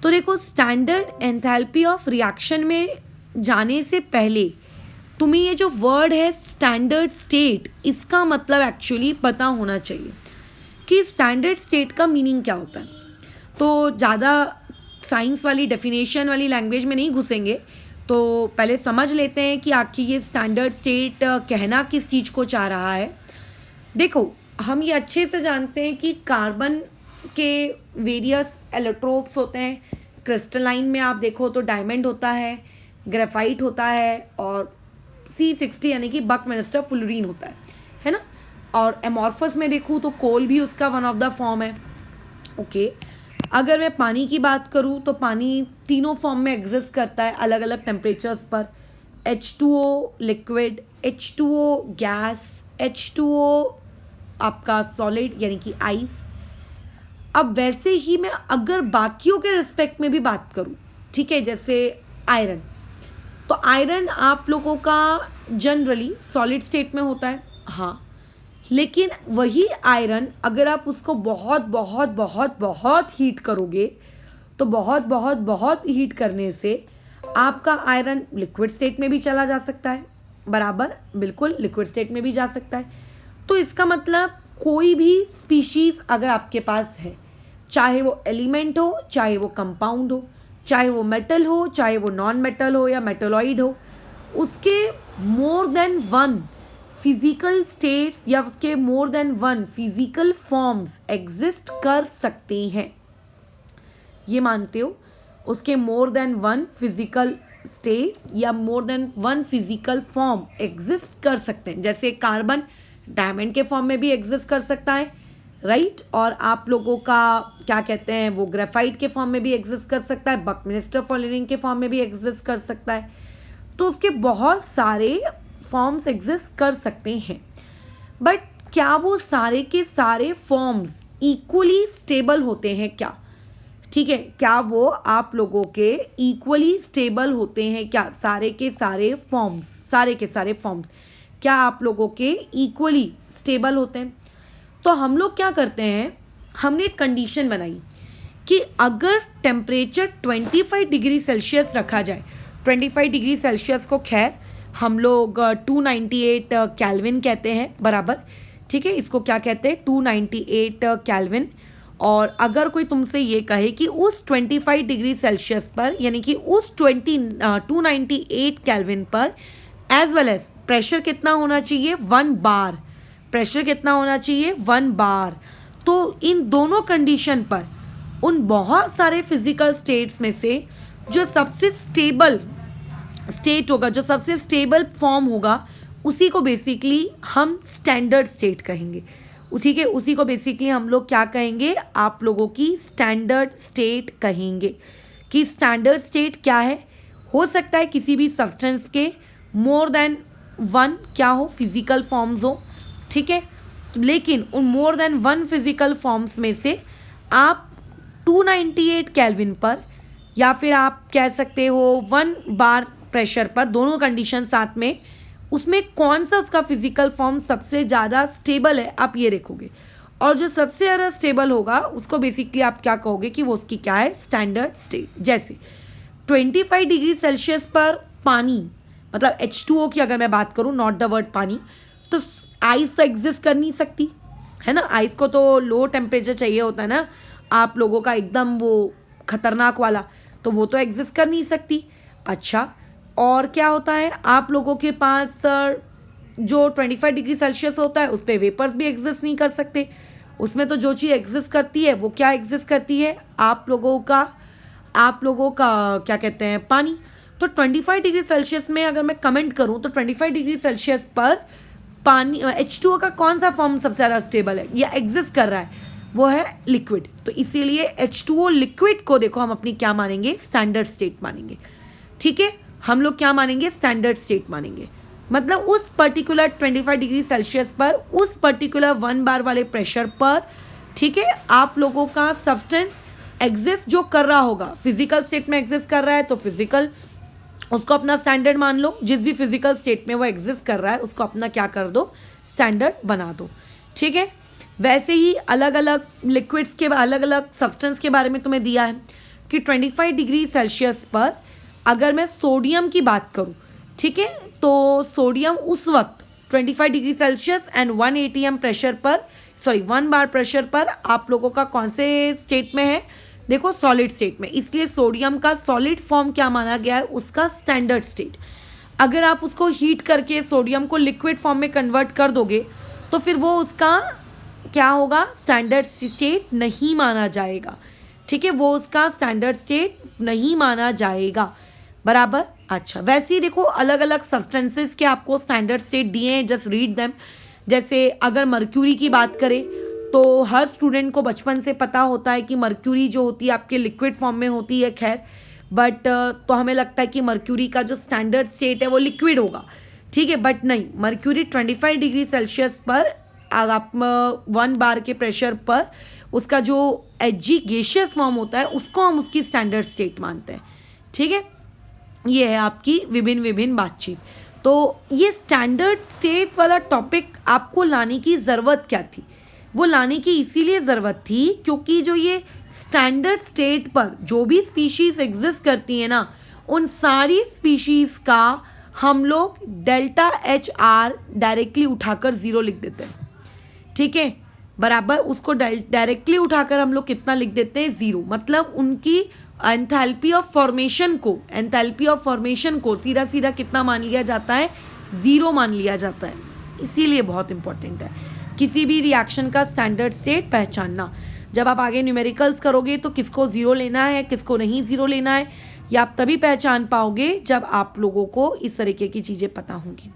तो देखो, स्टैंडर्ड एंथैल्पी ऑफ रिएक्शन में जाने से पहले तुम्हें ये जो वर्ड है स्टैंडर्ड स्टेट, इसका मतलब एक्चुअली पता होना चाहिए कि स्टैंडर्ड स्टेट का मीनिंग क्या होता है। तो ज़्यादा साइंस वाली डेफिनेशन वाली लैंग्वेज में नहीं घुसेंगे, तो पहले समझ लेते हैं कि आखिर ये स्टैंडर्ड स्टेट कहना किस चीज़ को चाह रहा है। देखो, हम ये अच्छे से जानते हैं कि कार्बन के वेरियस एलोट्रोप्स होते हैं। क्रिस्टलाइन में आप देखो तो डायमंड होता है, ग्रेफाइट होता है, और C60 यानी कि बकमिंस्टर फुलरीन होता है ना। और एमॉर्फस में देखूँ तो कोल भी उसका वन ऑफ द फॉर्म है, ओके। अगर मैं पानी की बात करूँ तो पानी तीनों फॉर्म में एग्जिस्ट करता है अलग अलग टेम्परेचर्स पर। H2O liquid, H2O gas, H2O आपका सॉलिड यानी कि आइस। अब वैसे ही मैं अगर बाकियों के रिस्पेक्ट में भी बात करूँ, ठीक है, जैसे आयरन, तो आयरन आप लोगों का जनरली सॉलिड स्टेट में होता है, हाँ। लेकिन वही आयरन अगर आप उसको बहुत बहुत बहुत बहुत हीट करोगे तो बहुत बहुत बहुत हीट करने से आपका आयरन लिक्विड स्टेट में भी चला जा सकता है, बराबर, बिल्कुल लिक्विड स्टेट में भी जा सकता है। तो इसका मतलब कोई भी स्पीशीज़ अगर आपके पास है, चाहे वो एलिमेंट हो, चाहे वो कंपाउंड हो, चाहे वो मेटल हो, चाहे वो नॉन मेटल हो या मेटलॉइड हो, उसके more than one physical states या उसके more than one physical forms exist कर सकते हैं। ये मानते हो? उसके more than one physical states या more than one physical form exist कर सकते हैं। जैसे कार्बन डायमंड के फॉर्म में भी एग्जिस्ट कर सकता है, राइट। और आप लोगों का क्या कहते हैं, वो ग्रेफाइट के फॉर्म में भी एग्जिस्ट कर सकता है, बकमिंस्टर फुलरीन के फॉर्म में भी एग्जिस्ट कर सकता है। तो उसके बहुत सारे फॉर्म्स एग्जिस्ट कर सकते हैं, बट क्या वो सारे के सारे फॉर्म्स इक्वली स्टेबल होते हैं क्या? ठीक है, क्या वो आप लोगों के इक्वली स्टेबल होते हैं क्या? सारे के सारे फॉर्म्स क्या आप लोगों के इक्वली स्टेबल होते हैं? तो हम लोग क्या करते हैं, हमने एक कंडीशन बनाई कि अगर टेम्परेचर 25 डिग्री सेल्सियस रखा जाए, 25 डिग्री सेल्सियस को खैर हम लोग 298 केल्विन कहते हैं, बराबर, ठीक है। इसको क्या कहते हैं, 298 केल्विन। और अगर कोई तुमसे ये कहे कि उस 25 डिग्री सेल्सियस पर यानी कि उस 298 केल्विन पर एज वेल एज प्रेशर कितना होना चाहिए, 1 बार, प्रेशर कितना होना चाहिए, 1 बार। तो इन दोनों कंडीशन पर उन बहुत सारे फिजिकल स्टेट्स में से जो सबसे स्टेबल स्टेट होगा, जो सबसे स्टेबल फॉर्म होगा, उसी को बेसिकली हम स्टैंडर्ड स्टेट कहेंगे, ठीक है। उसी को बेसिकली हम लोग क्या कहेंगे, आप लोगों की स्टैंडर्ड स्टेट कहेंगे। कि स्टैंडर्ड स्टेट क्या है, हो सकता है किसी भी सब्सटेंस के मोर देन वन क्या हो, फिजिकल फॉर्म्स हो, ठीक है। लेकिन उन मोर देन वन फिजिकल फॉर्म्स में से आप 298 केल्विन पर या फिर आप कह सकते हो 1 बार प्रेशर पर, दोनों कंडीशन साथ में, उसमें कौन सा उसका फिजिकल फॉर्म सबसे ज़्यादा स्टेबल है, आप ये देखोगे। और जो सबसे ज़्यादा स्टेबल होगा उसको बेसिकली आप क्या कहोगे कि वो उसकी क्या है, स्टैंडर्ड स्टेट। जैसे 25 डिग्री सेल्सियस पर पानी, मतलब H2O की अगर मैं बात करूँ, नॉट द वर्ड पानी, तो आइस तो एग्जिस्ट कर नहीं सकती है ना। आइस को तो लो टेम्परेचर चाहिए होता है ना, आप लोगों का एकदम वो खतरनाक वाला, तो वो तो एग्जिस्ट कर नहीं सकती। अच्छा, और क्या होता है, आप लोगों के पास जो 25 डिग्री सेल्सियस होता है उस पर वेपर्स भी एग्जिस्ट नहीं कर सकते। उसमें तो जो चीज़ एग्जिस्ट करती है वो क्या एग्जिस्ट करती है, आप लोगों का क्या कहते हैं, पानी। तो 25 डिग्री सेल्सियस में अगर मैं कमेंट करूं तो 25 डिग्री सेल्सियस पर पानी H2O का कौन सा फॉर्म सबसे ज़्यादा स्टेबल है या एग्जिस्ट कर रहा है, वो है लिक्विड। तो इसीलिए H2O लिक्विड को देखो हम अपनी क्या मानेंगे, स्टैंडर्ड स्टेट मानेंगे। ठीक है, हम लोग क्या मानेंगे, स्टैंडर्ड स्टेट मानेंगे। मतलब उस पर्टिकुलर 25 डिग्री सेल्सियस पर, उस पर्टिकुलर 1 बार वाले प्रेशर पर, ठीक है, आप लोगों का सब्सटेंस एग्जिस्ट जो कर रहा होगा, फिजिकल स्टेट में एग्जिस्ट कर रहा है तो फिजिकल, उसको अपना स्टैंडर्ड मान लो। जिस भी फिजिकल स्टेट में वो एग्जिस्ट कर रहा है उसको अपना क्या कर दो, स्टैंडर्ड बना दो। ठीक है, वैसे ही अलग अलग लिक्विड्स के, अलग अलग सब्सटेंस के बारे में तुम्हें दिया है कि 25 डिग्री सेल्सियस पर अगर मैं सोडियम की बात करूं, ठीक है, तो सोडियम उस वक्त 25 degree Celsius and 1 atm pressure पर, 1 बार प्रेशर पर आप लोगों का कौन से स्टेट में है, देखो सॉलिड स्टेट में। इसलिए सोडियम का सॉलिड फॉर्म क्या माना गया है, उसका स्टैंडर्ड स्टेट। अगर आप उसको हीट करके सोडियम को लिक्विड फॉर्म में कन्वर्ट कर दोगे तो फिर वो उसका क्या होगा, स्टैंडर्ड स्टेट नहीं माना जाएगा। ठीक है, वो उसका स्टैंडर्ड स्टेट नहीं माना जाएगा, बराबर। अच्छा, वैसे ही देखो अलग अलग सब्सटेंसेस के आपको स्टैंडर्ड स्टेट दिए हैं, जस्ट रीड देम। जैसे अगर मर्क्यूरी की बात करें तो हर स्टूडेंट को बचपन से पता होता है कि मर्क्यूरी जो होती है आपके लिक्विड फॉर्म में होती है, खैर, बट तो हमें लगता है कि मर्क्यूरी का जो स्टैंडर्ड स्टेट है वो लिक्विड होगा। ठीक है, बट नहीं, मर्क्यूरी 25 डिग्री सेल्सियस पर आप 1 बार के प्रेशर पर उसका जो Hg गैसियस फॉर्म होता है उसको हम उसकी स्टैंडर्ड स्टेट मानते हैं। ठीक है, ये है आपकी विभिन्न बातचीत। तो ये स्टैंडर्ड स्टेट वाला टॉपिक आपको लाने की ज़रूरत क्या थी, वो लाने की इसीलिए ज़रूरत थी क्योंकि जो ये स्टैंडर्ड स्टेट पर जो भी स्पीशीज़ एग्जिस्ट करती है ना, उन सारी स्पीशीज़ का हम लोग डेल्टा HR डायरेक्टली उठाकर 0 लिख देते हैं। ठीक है, बराबर, उसको डायरेक्टली उठाकर हम लोग कितना लिख देते हैं, 0। मतलब उनकी एंथैल्पी ऑफ फॉर्मेशन को सीधा सीधा कितना मान लिया जाता है, 0 मान लिया जाता है। इसीलिए बहुत इंपॉर्टेंट है किसी भी रिएक्शन का स्टैंडर्ड स्टेट पहचानना। जब आप आगे न्यूमेरिकल्स करोगे तो किसको 0 लेना है, किसको नहीं 0 लेना है, ये आप तभी पहचान पाओगे जब आप लोगों को इस तरीके की चीज़ें पता होंगी।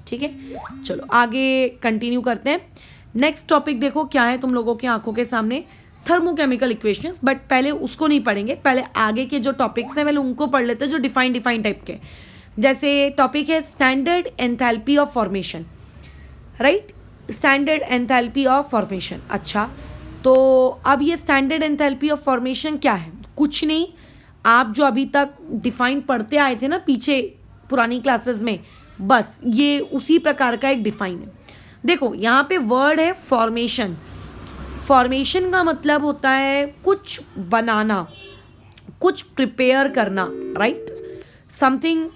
ठीक है, चलो आगे कंटिन्यू करते हैं। नेक्स्ट टॉपिक देखो क्या है तुम लोगों की आंखों के सामने, थर्मोकेमिकल इक्वेशंस। बट पहले उसको नहीं पढ़ेंगे, पहले आगे के जो टॉपिक्स हैं पहले उनको पढ़ लेते हैं जो डिफाइन टाइप के। जैसे टॉपिक है standard enthalpy of formation, right, standard enthalpy of formation. अच्छा, तो अब ये स्टैंडर्ड एंथैल्पी ऑफ फॉर्मेशन क्या है, कुछ नहीं, आप जो अभी तक डिफाइन पढ़ते आए थे ना पीछे पुरानी क्लासेस में, बस ये उसी प्रकार का एक डिफाइन है। देखो यहाँ पे वर्ड है फॉर्मेशन। फॉर्मेशन का मतलब होता है कुछ बनाना, कुछ प्रिपेयर करना, राइट, समथिंग,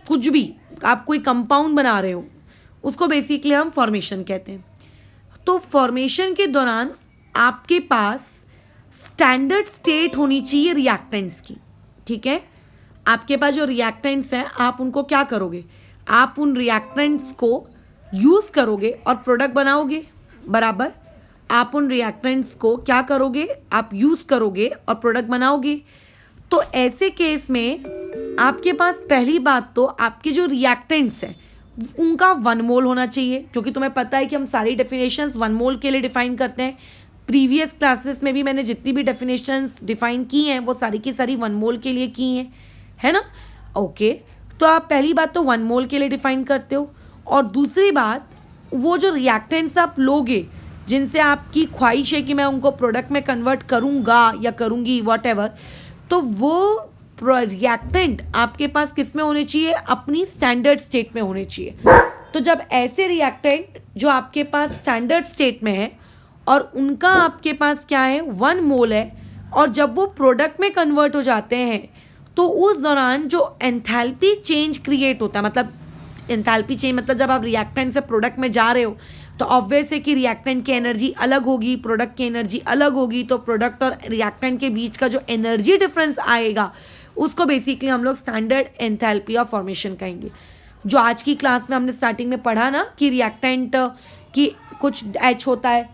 कुछ भी आप कोई कंपाउंड बना रहे हो उसको बेसिकली हम फॉर्मेशन कहते हैं। तो फॉर्मेशन के दौरान आपके पास स्टैंडर्ड स्टेट होनी चाहिए रिएक्टेंट्स की। ठीक है, आपके पास जो रिएक्टेंट्स हैं आप उनको क्या करोगे, आप उन रिएक्टेंट्स को यूज़ करोगे और प्रोडक्ट बनाओगे, बराबर। आप उन रिएक्टेंट्स को क्या करोगे, आप यूज़ करोगे और प्रोडक्ट बनाओगे। तो ऐसे केस में आपके पास पहली बात तो आपके जो रिएक्टेंट्स हैं उनका 1 मोल होना चाहिए, क्योंकि तुम्हें पता है कि हम सारी डेफिनेशंस 1 मोल के लिए डिफाइन करते हैं। प्रीवियस क्लासेस में भी मैंने जितनी भी डेफिनेशंस डिफाइन की हैं वो सारी की सारी 1 मोल के लिए की हैं, है ना। ओके, तो आप पहली बात तो 1 मोल के लिए डिफाइन करते हो, और दूसरी बात वो जो रिएक्टेंट्स आप लोगे जिनसे आपकी ख्वाहिश है कि मैं उनको प्रोडक्ट में कन्वर्ट करूँगा या करूँगी व्हाटएवर, तो वो रिएक्टेंट आपके पास किस में होने चाहिए, अपनी स्टैंडर्ड स्टेट में होने चाहिए। तो जब ऐसे रिएक्टेंट जो आपके पास स्टैंडर्ड स्टेट में है और उनका आपके पास क्या है 1 मोल है, और जब वो प्रोडक्ट में कन्वर्ट हो जाते हैं तो उस दौरान जो एंथैल्पी चेंज क्रिएट होता है, मतलब एंथैल्पी चेंज मतलब जब आप रिएक्टेंट से प्रोडक्ट में जा रहे हो तो ऑब्वियस है कि रिएक्टेंट की एनर्जी अलग होगी, प्रोडक्ट की एनर्जी अलग होगी, तो प्रोडक्ट और रिएक्टेंट के बीच का जो एनर्जी डिफरेंस आएगा उसको बेसिकली हम लोग स्टैंडर्ड एंथैल्पी ऑफ फॉर्मेशन कहेंगे। जो आज की क्लास में हमने स्टार्टिंग में पढ़ा ना कि रिएक्टेंट की कुछ H होता है,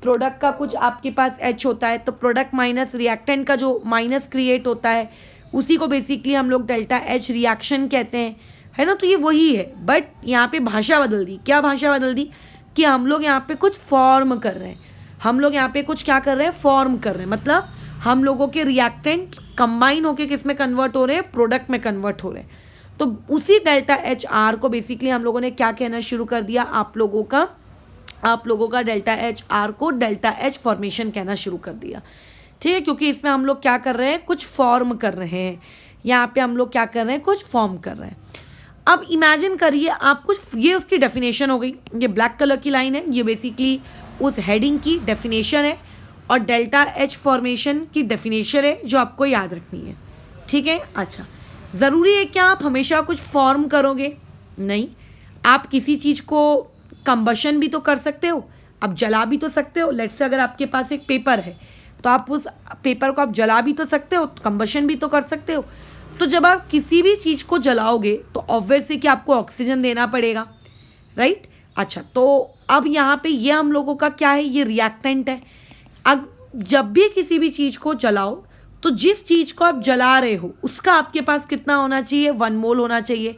प्रोडक्ट का कुछ आपके पास H होता है, तो प्रोडक्ट माइनस रिएक्टेंट का जो माइनस क्रिएट होता है उसी को बेसिकली हम लोग डेल्टा H रिएक्शन कहते हैं, है ना। तो ये वही है, बट यहाँ पे भाषा बदल दी। क्या भाषा बदल दी कि हम लोग यहाँ पे कुछ फॉर्म कर रहे हैं। हम लोग यहाँ पे कुछ क्या कर रहे हैं, फॉर्म कर रहे हैं, मतलब हम लोगों के रिएक्टेंट कंबाइन होके किस में कन्वर्ट हो रहे हैं, प्रोडक्ट में कन्वर्ट हो रहे हैं। तो उसी डेल्टा एच आर को बेसिकली हम लोगों ने क्या कहना शुरू कर दिया, आप लोगों का डेल्टा एच आर को डेल्टा एच फॉर्मेशन कहना शुरू कर दिया। ठीक है, क्योंकि इसमें हम लोग क्या कर रहे हैं, कुछ फॉर्म कर रहे हैं, यहाँ पे हम लोग क्या कर रहे हैं, कुछ फॉर्म कर रहे हैं। अब इमेजिन करिए आप कुछ, ये उसकी डेफिनेशन हो गई, ये ब्लैक कलर की लाइन है, ये बेसिकली उस हेडिंग की डेफिनेशन है, और डेल्टा एच फॉर्मेशन की डेफिनेशन है जो आपको याद रखनी है। ठीक है, अच्छा, ज़रूरी है क्या आप हमेशा कुछ फॉर्म करोगे? नहीं, आप किसी चीज़ को कंबशन भी तो कर सकते हो, आप जला भी तो सकते हो। लेट्स से अगर आपके पास एक पेपर है तो आप उस पेपर को आप जला भी तो सकते हो, कंबशन भी तो कर सकते हो। तो जब आप किसी भी चीज़ को जलाओगे तो ऑब्वियसली कि आपको ऑक्सीजन देना पड़ेगा, राइट। अच्छा, तो अब यहाँ पे ये हम लोगों का क्या है, ये रिएक्टेंट है। अब जब भी किसी भी चीज़ को जलाओ तो जिस चीज़ को आप जला रहे हो उसका आपके पास कितना होना चाहिए, 1 मोल होना चाहिए,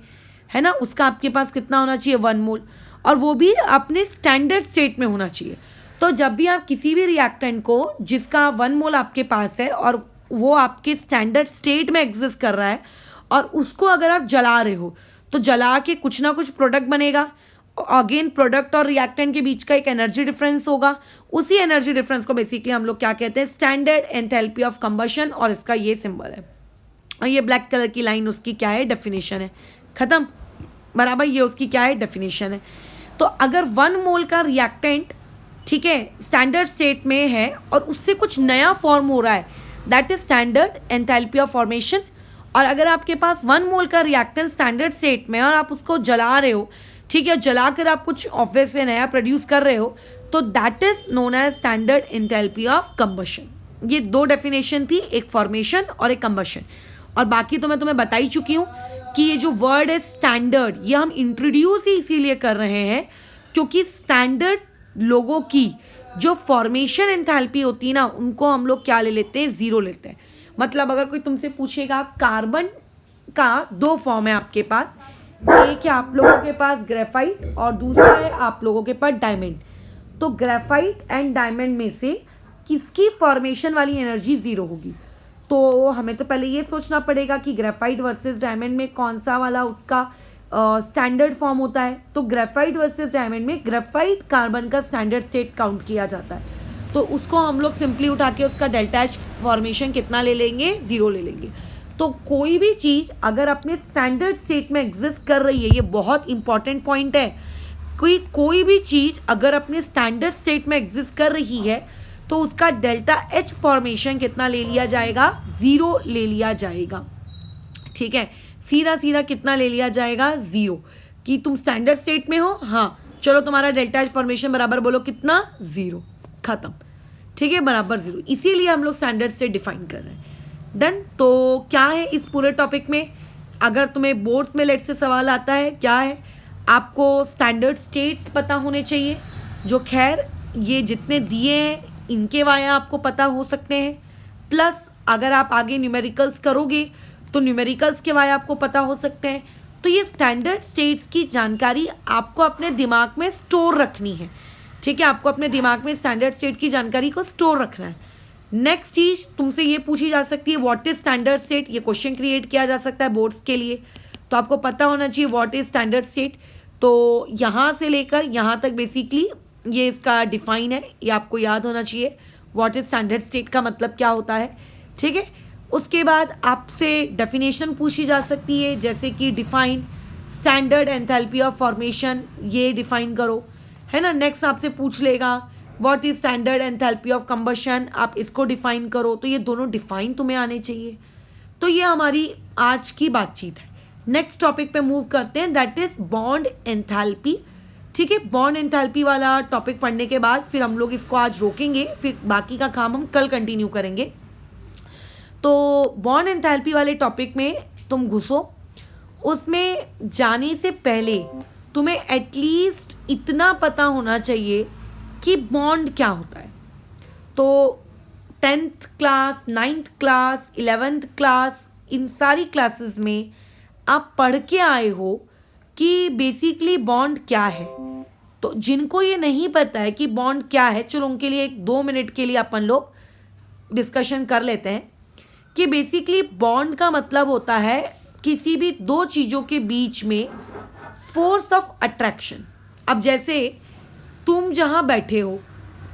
है ना। उसका आपके पास कितना होना चाहिए, 1 मोल, और वो भी अपने स्टैंडर्ड स्टेट में होना चाहिए। तो जब भी आप किसी भी रिएक्टेंट को जिसका 1 मोल आपके पास है और वो आपके स्टैंडर्ड स्टेट में एग्जिस्ट कर रहा है, और उसको अगर आप जला रहे हो तो जला के कुछ ना कुछ प्रोडक्ट बनेगा। अगेन प्रोडक्ट और रिएक्टेंट के बीच का एक एनर्जी डिफरेंस होगा। उसी एनर्जी डिफरेंस को बेसिकली हम लोग क्या कहते हैं, स्टैंडर्ड एंथैल्पी ऑफ कंबशन, और इसका ये सिंबल है, और ये ब्लैक कलर की लाइन उसकी क्या है, डेफिनेशन है। खत्म, बराबर, ये उसकी क्या है, डेफिनेशन है। तो अगर 1 मोल का रिएक्टेंट, ठीक है, स्टैंडर्ड स्टेट में है और उससे कुछ नया फॉर्म हो रहा है, that is standard enthalpy of formation. और अगर आपके पास 1 मोल का रिएक्टेंट स्टैंडर्ड स्टेट में और आप उसको जला रहे हो, ठीक है, जलाकर आप कुछ ऑब्वियस से नया प्रोड्यूस कर रहे हो, तो that is known as standard enthalpy of combustion. ये 2 डेफिनेशन थी, एक फॉर्मेशन और एक कंबशन। और बाकी तो मैं तुम्हें बता ही चुकी हूँ कि ये जो वर्ड है स्टैंडर्ड, ये हम इंट्रोड्यूस ही इसीलिए कर रहे हैं क्योंकि स्टैंडर्ड लोगों की जो फॉर्मेशन एंथैल्पी होती है ना, उनको हम लोग क्या ले लेते हैं, 0 लेते हैं। मतलब अगर कोई तुमसे पूछेगा, कार्बन का 2 फॉर्म है आपके पास, एक है आप लोगों के पास ग्रेफाइट और दूसरा है आप लोगों के पास डायमंड। तो ग्रेफाइट एंड डायमंड में से किसकी फॉर्मेशन वाली एनर्जी 0 होगी? तो हमें तो पहले ये सोचना पड़ेगा कि ग्रेफाइट वर्सेस डायमंड में कौन सा वाला उसका स्टैंडर्ड फॉर्म होता है। तो ग्रेफाइट वर्सेस डायमंड में ग्रेफाइट कार्बन का स्टैंडर्ड स्टेट काउंट किया जाता है, तो उसको हम लोग सिंपली उठा के उसका डेल्टा एच फॉर्मेशन कितना ले लेंगे, 0 ले लेंगे। तो कोई भी चीज़ अगर अपने स्टैंडर्ड स्टेट में एग्जिस्ट कर रही है, ये बहुत इंपॉर्टेंट पॉइंट है, कोई भी चीज़ अगर अपने स्टैंडर्ड स्टेट में एग्जिस्ट कर रही है तो उसका डेल्टा एच फॉर्मेशन कितना ले लिया जाएगा, 0 ले लिया जाएगा। ठीक है, सीधा सीधा कितना ले लिया जाएगा, 0। कि तुम स्टैंडर्ड स्टेट में हो, हाँ चलो तुम्हारा डेल्टा एच फॉर्मेशन बराबर बोलो कितना, 0, खत्म। ठीक है, बराबर 0, इसीलिए हम लोग स्टैंडर्ड स्टेट डिफाइन कर रहे हैं। डन। तो क्या है इस पूरे टॉपिक में, अगर तुम्हें बोर्ड्स में लेट से सवाल आता है, क्या है, आपको स्टैंडर्ड स्टेट्स पता होने चाहिए, जो खैर ये जितने दिए हैं इनके वाया आपको पता हो सकते हैं, प्लस अगर आप आगे न्यूमेरिकल्स करोगे तो न्यूमेरिकल्स के वाया आपको पता हो सकते हैं। तो ये स्टैंडर्ड स्टेट्स की जानकारी आपको अपने दिमाग में स्टोर रखनी है। ठीक है, आपको अपने दिमाग में स्टैंडर्ड स्टेट की जानकारी को स्टोर रखना है। नेक्स्ट चीज़ तुमसे ये पूछी जा सकती है, व्हाट इज स्टैंडर्ड स्टेट, ये क्वेश्चन क्रिएट किया जा सकता है बोर्ड्स के लिए, तो आपको पता होना चाहिए व्हाट इज स्टैंडर्ड स्टेट। तो यहाँ से लेकर यहाँ तक बेसिकली ये इसका डिफाइन है, ये आपको याद होना चाहिए, व्हाट इज स्टैंडर्ड स्टेट का मतलब क्या होता है। ठीक है, उसके बाद आपसे डेफिनेशन पूछी जा सकती है, जैसे कि define standard enthalpy of formation, ये डिफाइन करो, है ना। नेक्स्ट आपसे पूछ लेगा what is standard enthalpy of combustion, आप इसको डिफाइन करो। तो ये दोनों डिफाइन तुम्हें आने चाहिए। तो ये हमारी आज की बातचीत है। नेक्स्ट टॉपिक पे मूव करते हैं, दैट इज बॉन्ड एंथैल्पी। ठीक है, बॉन्ड एंथैल्पी वाला टॉपिक पढ़ने के बाद फिर हम लोग इसको आज रोकेंगे, फिर बाकी का काम हम कल कंटिन्यू करेंगे। तो बॉन्ड एंथैल्पी वाले टॉपिक में तुम घुसो, उसमें जाने से पहले तुम्हें एटलीस्ट इतना पता होना चाहिए कि बॉन्ड क्या होता है। तो 10th class, 9th class, 11th class, इन सारी क्लासेस में आप पढ़ के आए हो कि बेसिकली बॉन्ड क्या है। तो जिनको ये नहीं पता है कि बॉन्ड क्या है, चलो उनके लिए 2 मिनट के लिए अपन लोग डिस्कशन कर लेते हैं कि बेसिकली बॉन्ड का मतलब होता है किसी भी दो चीज़ों के बीच में फोर्स ऑफ अट्रैक्शन। अब जैसे तुम जहाँ बैठे हो,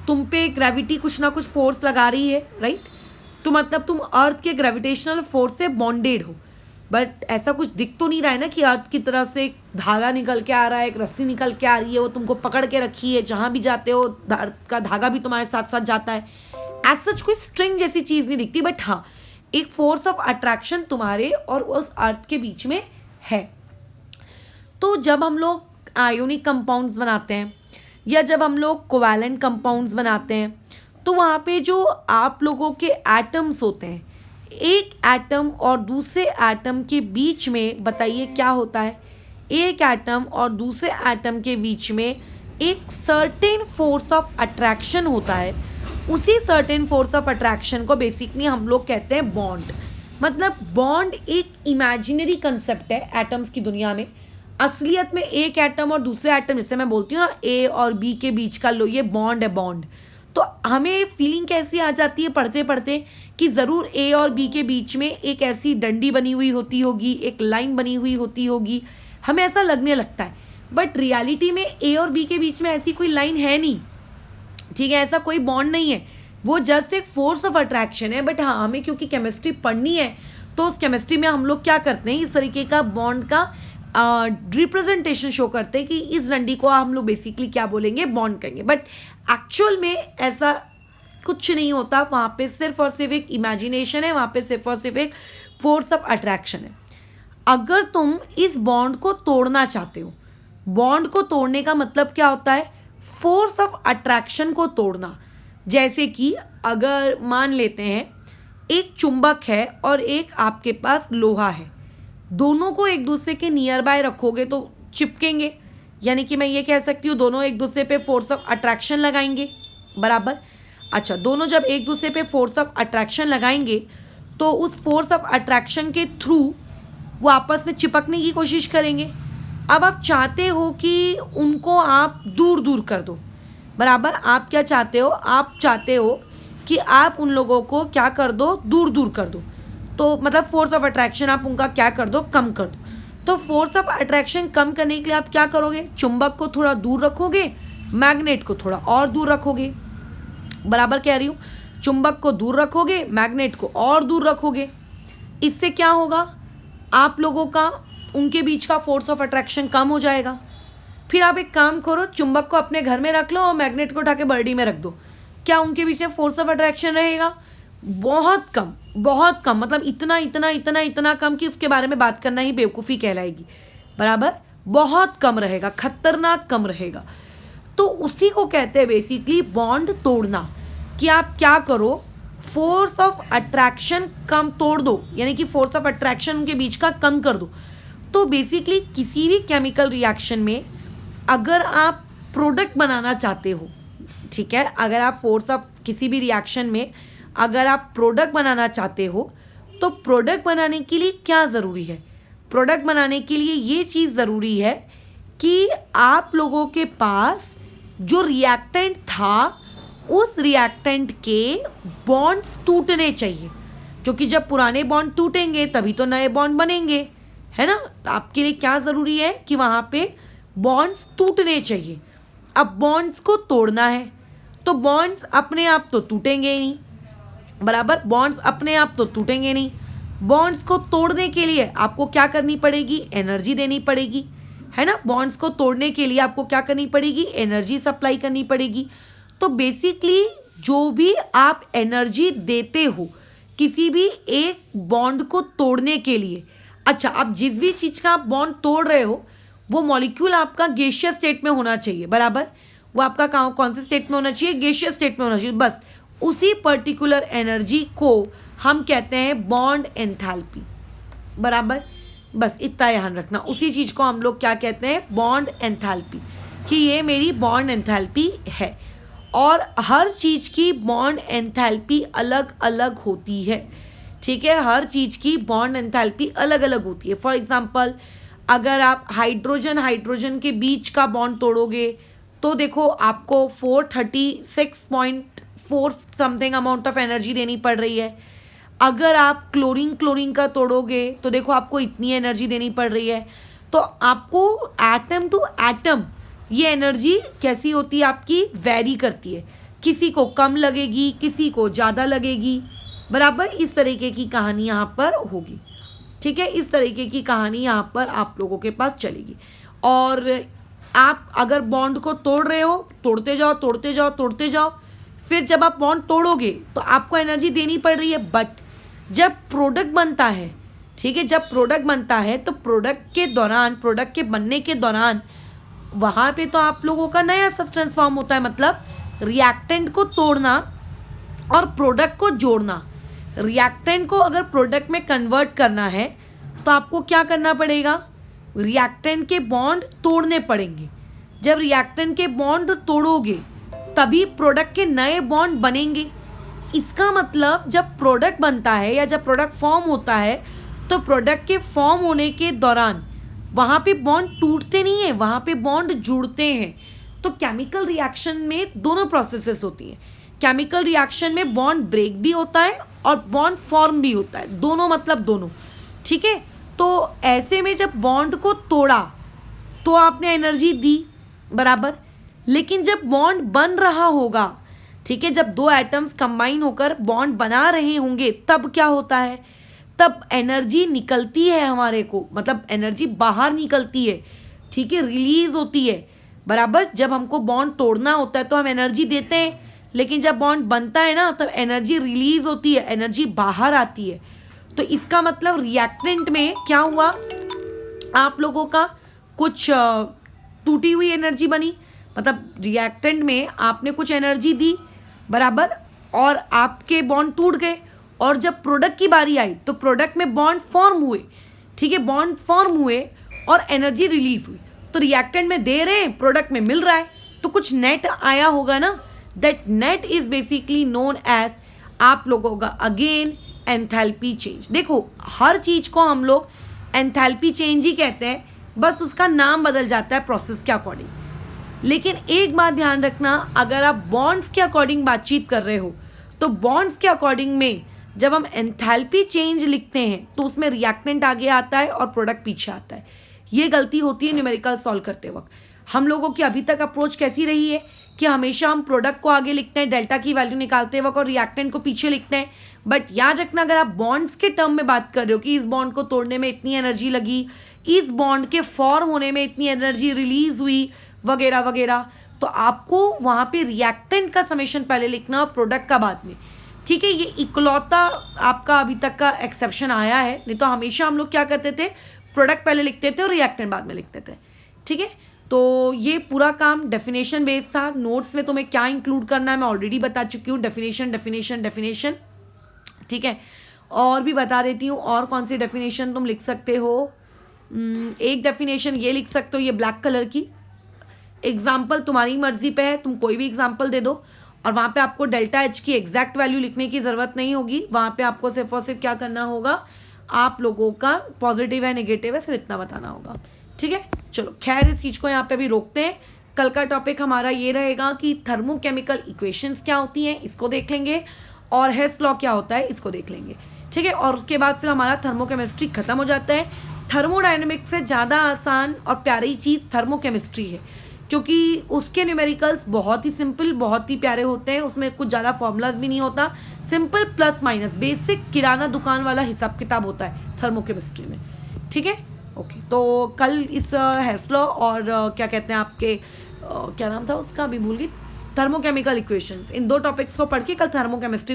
तुम पे ग्रेविटी कुछ ना कुछ फोर्स लगा रही है, राइट? तो मतलब तुम अर्थ के ग्रेविटेशनल फोर्स से बॉन्डेड हो, बट ऐसा कुछ दिख तो नहीं रहा है ना कि अर्थ की तरफ से एक धागा निकल के आ रहा है, एक रस्सी निकल के आ रही है, वो तुमको पकड़ के रखी है, जहाँ भी जाते हो अर्थ का धागा भी तुम्हारे साथ साथ जाता है। एज सच कोई स्ट्रिंग जैसी चीज़ नहीं दिखती, बट हाँ एक फोर्स ऑफ अट्रैक्शन तुम्हारे और उस अर्थ के बीच में है। तो जब हम लोग आयोनिक कंपाउंड्स बनाते हैं या जब हम लोग कोवैलेंट कंपाउंड्स बनाते हैं, तो वहाँ पे जो आप लोगों के एटम्स होते हैं, एक एटम और दूसरे एटम के बीच में बताइए क्या होता है? एक एटम और दूसरे एटम के बीच में एक सर्टेन फोर्स ऑफ अट्रैक्शन होता है। उसी सर्टेन फोर्स ऑफ अट्रैक्शन को बेसिकली हम लोग कहते हैं बॉन्ड। मतलब बॉन्ड एक इमेजिनरी कंसेप्ट है एटम्स की दुनिया में। असलियत में एक एटम और दूसरे एटम, जैसे मैं बोलती हूँ ना ए और बी के बीच का लो, ये बॉन्ड है बॉन्ड। तो हमें फीलिंग कैसी आ जाती है पढ़ते पढ़ते कि ज़रूर ए और बी के बीच में एक ऐसी डंडी बनी हुई होती होगी, एक लाइन बनी हुई होती होगी, हमें ऐसा लगने लगता है। बट रियलिटी में ए और बी के बीच में ऐसी कोई लाइन है नहीं, ठीक है? ऐसा कोई बॉन्ड नहीं है, वो जस्ट एक फोर्स ऑफ अट्रैक्शन है। बट हाँ, हमें क्योंकि केमिस्ट्री पढ़नी है तो उस केमिस्ट्री में हम लोग क्या करते हैं, इस तरीके का बॉन्ड का रिप्रेजेंटेशन शो करते हैं कि इस डंडी को हम लोग बेसिकली क्या बोलेंगे, बॉन्ड कहेंगे। बट एक्चुअल में ऐसा कुछ नहीं होता, वहाँ पे सिर्फ और सिर्फ एक इमेजिनेशन है, वहाँ पे सिर्फ और सिर्फ एक फोर्स ऑफ अट्रैक्शन है। अगर तुम इस बॉन्ड को तोड़ना चाहते हो, बॉन्ड को तोड़ने का मतलब क्या होता है? फोर्स ऑफ अट्रैक्शन को तोड़ना। जैसे कि अगर मान लेते हैं एक चुंबक है और एक आपके पास लोहा है, दोनों को एक दूसरे के नियर बाय रखोगे तो चिपकेंगे, यानी कि मैं ये कह सकती हूँ दोनों एक दूसरे पे फोर्स ऑफ अट्रैक्शन लगाएंगे, बराबर। अच्छा, दोनों जब एक दूसरे पे फोर्स ऑफ अट्रैक्शन लगाएंगे तो उस फोर्स ऑफ अट्रैक्शन के थ्रू वो आपस में चिपकने की कोशिश करेंगे। अब आप चाहते हो कि उनको आप दूर दूर कर दो, बराबर। आप क्या चाहते हो? आप चाहते हो कि आप उन लोगों को क्या कर दो, दूर दूर कर दो। तो मतलब फोर्स ऑफ अट्रैक्शन आप उनका क्या कर दो, कम कर दो। तो फोर्स ऑफ अट्रैक्शन कम करने के लिए आप क्या करोगे? चुंबक को थोड़ा दूर रखोगे, मैग्नेट को थोड़ा और दूर रखोगे, बराबर कह रही हूँ। चुंबक को दूर रखोगे, मैग्नेट को और दूर रखोगे। इससे क्या होगा? आप लोगों का उनके बीच का फोर्स ऑफ अट्रैक्शन कम हो जाएगा। फिर आप एक काम करो, चुंबक को अपने घर में रख लो और मैग्नेट को उठा के बर्डी में रख दो। क्या उनके बीच में फोर्स ऑफ अट्रैक्शन रहेगा? बहुत कम, बहुत कम। मतलब इतना इतना इतना इतना कम कि उसके बारे में बात करना ही बेवकूफ़ी कहलाएगी, बराबर। बहुत कम रहेगा, खतरनाक कम रहेगा। तो उसी को कहते हैं बेसिकली बॉन्ड तोड़ना। कि आप क्या करो, फोर्स ऑफ अट्रैक्शन कम तोड़ दो, यानी कि फोर्स ऑफ अट्रैक्शन उनके बीच का कम कर दो। तो बेसिकली किसी भी केमिकल रिएक्शन में अगर आप प्रोडक्ट बनाना चाहते हो, ठीक है, अगर आप फोर्स ऑफ किसी भी रिएक्शन में अगर आप प्रोडक्ट बनाना चाहते हो, तो प्रोडक्ट बनाने के लिए क्या ज़रूरी है? प्रोडक्ट बनाने के लिए ये चीज़ ज़रूरी है कि आप लोगों के पास जो रिएक्टेंट था उस रिएक्टेंट के बॉन्ड्स टूटने चाहिए, क्योंकि जब पुराने बॉन्ड टूटेंगे तभी तो नए बॉन्ड बनेंगे, है ना। तो आपके लिए क्या ज़रूरी है कि वहाँ पे बॉन्ड्स टूटने चाहिए। अब बॉन्ड्स को तोड़ना है तो बॉन्ड्स अपने आप तो टूटेंगे ही नहीं, बराबर। बॉन्ड्स अपने आप तो टूटेंगे नहीं। बॉन्ड्स को तोड़ने के लिए आपको क्या करनी पड़ेगी? एनर्जी देनी पड़ेगी, है ना। बॉन्ड्स को तोड़ने के लिए आपको क्या करनी पड़ेगी? एनर्जी सप्लाई करनी पड़ेगी। तो बेसिकली जो भी आप एनर्जी देते हो किसी भी एक बॉन्ड को तोड़ने के लिए, अच्छा, आप जिस भी चीज़ का आप बॉन्ड तोड़ रहे हो वो मॉलिक्यूल आपका गैसियस स्टेट में होना चाहिए, बराबर। वो आपका कौन से स्टेट में होना चाहिए? गैसियस स्टेट में होना चाहिए। बस उसी पर्टिकुलर एनर्जी को हम कहते हैं बॉन्ड एंथैल्पी, बराबर। बस इतना ध्यान रखना, उसी चीज़ को हम लोग क्या कहते हैं? बॉन्ड एंथैल्पी, कि ये मेरी बॉन्ड एंथैल्पी है। और हर चीज़ की बॉन्ड एंथैल्पी अलग अलग होती है, ठीक है। हर चीज़ की बॉन्ड एंथैल्पी अलग अलग होती है। फॉर एग्जांपल, अगर आप हाइड्रोजन के बीच का बॉन्ड तोड़ोगे तो देखो आपको 436.4 समथिंग अमाउंट ऑफ एनर्जी देनी पड़ रही है। अगर आप क्लोरीन का तोड़ोगे तो देखो आपको इतनी एनर्जी देनी पड़ रही है। तो आपको एटम टू एटम ये एनर्जी कैसी होती है आपकी, वेरी करती है, किसी को कम लगेगी, किसी को ज़्यादा लगेगी, बराबर। इस तरीके की कहानी यहाँ पर होगी, ठीक है, इस तरीके की कहानी यहाँ पर आप लोगों के पास चलेगी। और आप अगर बॉन्ड को तोड़ रहे हो, तोड़ते जाओ तोड़ते जाओ तोड़ते जाओ, फिर जब आप बॉन्ड तोड़ोगे तो आपको एनर्जी देनी पड़ रही है। बट जब प्रोडक्ट बनता है, ठीक है, जब प्रोडक्ट बनता है तो प्रोडक्ट के दौरान, प्रोडक्ट के बनने के दौरान वहाँ पे तो आप लोगों का नया सब्सटेंस फॉर्म होता है। मतलब रिएक्टेंट को तोड़ना और प्रोडक्ट को जोड़ना। रिएक्टेंट को अगर प्रोडक्ट में कन्वर्ट करना है तो आपको क्या करना पड़ेगा, रिएक्टेंट के बॉन्ड तोड़ने पड़ेंगे। जब रिएक्टेंट के बॉन्ड तोड़ोगे तभी प्रोडक्ट के नए बॉन्ड बनेंगे। इसका मतलब जब प्रोडक्ट बनता है या जब प्रोडक्ट फॉर्म होता है तो प्रोडक्ट के फॉर्म होने के दौरान वहाँ पे बॉन्ड टूटते नहीं है, वहाँ पे बॉन्ड जुड़ते हैं। तो केमिकल रिएक्शन में दोनों प्रोसेसेस होती हैं। केमिकल रिएक्शन में बॉन्ड ब्रेक भी होता है और बॉन्ड फॉर्म भी होता है, दोनों मतलब दोनों, ठीक है। तो ऐसे में जब बॉन्ड को तोड़ा तो आपने एनर्जी दी, बराबर। लेकिन जब बॉन्ड बन रहा होगा, ठीक है, जब दो एटम्स कंबाइन होकर बॉन्ड बना रहे होंगे तब क्या होता है, तब एनर्जी निकलती है हमारे को, मतलब एनर्जी बाहर निकलती है, ठीक है, रिलीज होती है, बराबर। जब हमको बॉन्ड तोड़ना होता है तो हम एनर्जी देते हैं, लेकिन जब बॉन्ड बनता है ना तब एनर्जी रिलीज होती है, एनर्जी बाहर आती है। तो इसका मतलब रिएक्टेंट में क्या हुआ, आप लोगों का कुछ टूटी हुई एनर्जी बनी, मतलब रिएक्टेंट में आपने कुछ एनर्जी दी, बराबर, और आपके बॉन्ड टूट गए। और जब प्रोडक्ट की बारी आई तो प्रोडक्ट में बॉन्ड फॉर्म हुए, ठीक है, बॉन्ड फॉर्म हुए और एनर्जी रिलीज हुई। तो रिएक्टेंट में दे रहे हैं, प्रोडक्ट में मिल रहा है, तो कुछ नेट आया होगा ना। That net is basically known as आप लोगों का अगेन एंथैल्पी चेंज। देखो हर चीज को हम लोग एंथैल्पी चेंज ही कहते हैं, बस उसका नाम बदल जाता है प्रोसेस के अकॉर्डिंग। लेकिन एक बात ध्यान रखना, अगर आप बॉन्ड्स के अकॉर्डिंग बातचीत कर रहे हो तो बॉन्ड्स के अकॉर्डिंग में जब हम एंथैल्पी चेंज लिखते हैं तो उसमें रिएक्टेंट आगे आता है और प्रोडक्ट पीछे आता है। ये गलती होती है न्यूमेरिकल सॉल्व करते वक्त। हम लोगों की अभी तक अप्रोच कैसी रही है कि हमेशा हम प्रोडक्ट को आगे लिखते हैं डेल्टा की वैल्यू निकालते वक्त और रिएक्टेंट को पीछे लिखते हैं। बट याद रखना, अगर आप बॉन्ड्स के टर्म में बात कर रहे हो कि इस बॉन्ड को तोड़ने में इतनी एनर्जी लगी, इस बॉन्ड के फॉर्म होने में इतनी एनर्जी रिलीज हुई, वगैरह वगैरह, तो आपको वहाँ पे रिएक्टेंट का समेशन पहले लिखना और प्रोडक्ट का बाद में, ठीक है। ये इकलौता आपका अभी तक का एक्सेप्शन आया है, नहीं तो हमेशा हम लोग क्या करते थे, प्रोडक्ट पहले लिखते थे और रिएक्टेंट बाद में लिखते थे, ठीक है। तो ये पूरा काम डेफिनेशन बेस्ड था। नोट्स में तुम्हें क्या इंक्लूड करना है मैं ऑलरेडी बता चुकी हूँ, डेफिनेशन डेफिनेशन डेफिनेशन, ठीक है। और भी बता देती हूँ और कौन सी डेफिनेशन तुम लिख सकते हो। एक डेफिनेशन ये लिख सकते हो, ये ब्लैक कलर की। एग्जाम्पल तुम्हारी मर्जी पे है, तुम कोई भी एग्जाम्पल दे दो और वहाँ पे आपको डेल्टा एच की एग्जैक्ट वैल्यू लिखने की ज़रूरत नहीं होगी। वहाँ पे आपको सिर्फ और सिर्फ क्या करना होगा, आप लोगों का पॉजिटिव है नेगेटिव है सिर्फ इतना बताना होगा, ठीक है। चलो खैर इस चीज़ को यहाँ पे भी रोकते हैं। कल का टॉपिक हमारा ये रहेगा कि थर्मोकेमिकल इक्वेशंस क्या होती हैं, इसको देख लेंगे, और हेस लॉ क्या होता है इसको देख लेंगे, ठीक है। और उसके बाद फिर हमारा थर्मोकेमिस्ट्री खत्म हो जाता है। थर्मोडायनेमिक्स से ज़्यादा आसान और प्यारी चीज़ थर्मोकेमिस्ट्री है, क्योंकि उसके न्यूमेरिकल्स बहुत ही सिंपल, बहुत ही प्यारे होते हैं। उसमें कुछ ज़्यादा फॉर्मूलाज भी नहीं होता, सिंपल प्लस माइनस बेसिक किराना दुकान वाला हिसाब किताब होता है थर्मोकेमिस्ट्री में, ठीक है। ओके, तो कल इस हेस लॉ और क्या कहते हैं आपके क्या नाम था उसका अभी भूल गई, थर्मोकेमिकल इक्वेशंस, इन दो टॉपिक्स को पढ़ के कल थर्मोकेमिस्ट्री को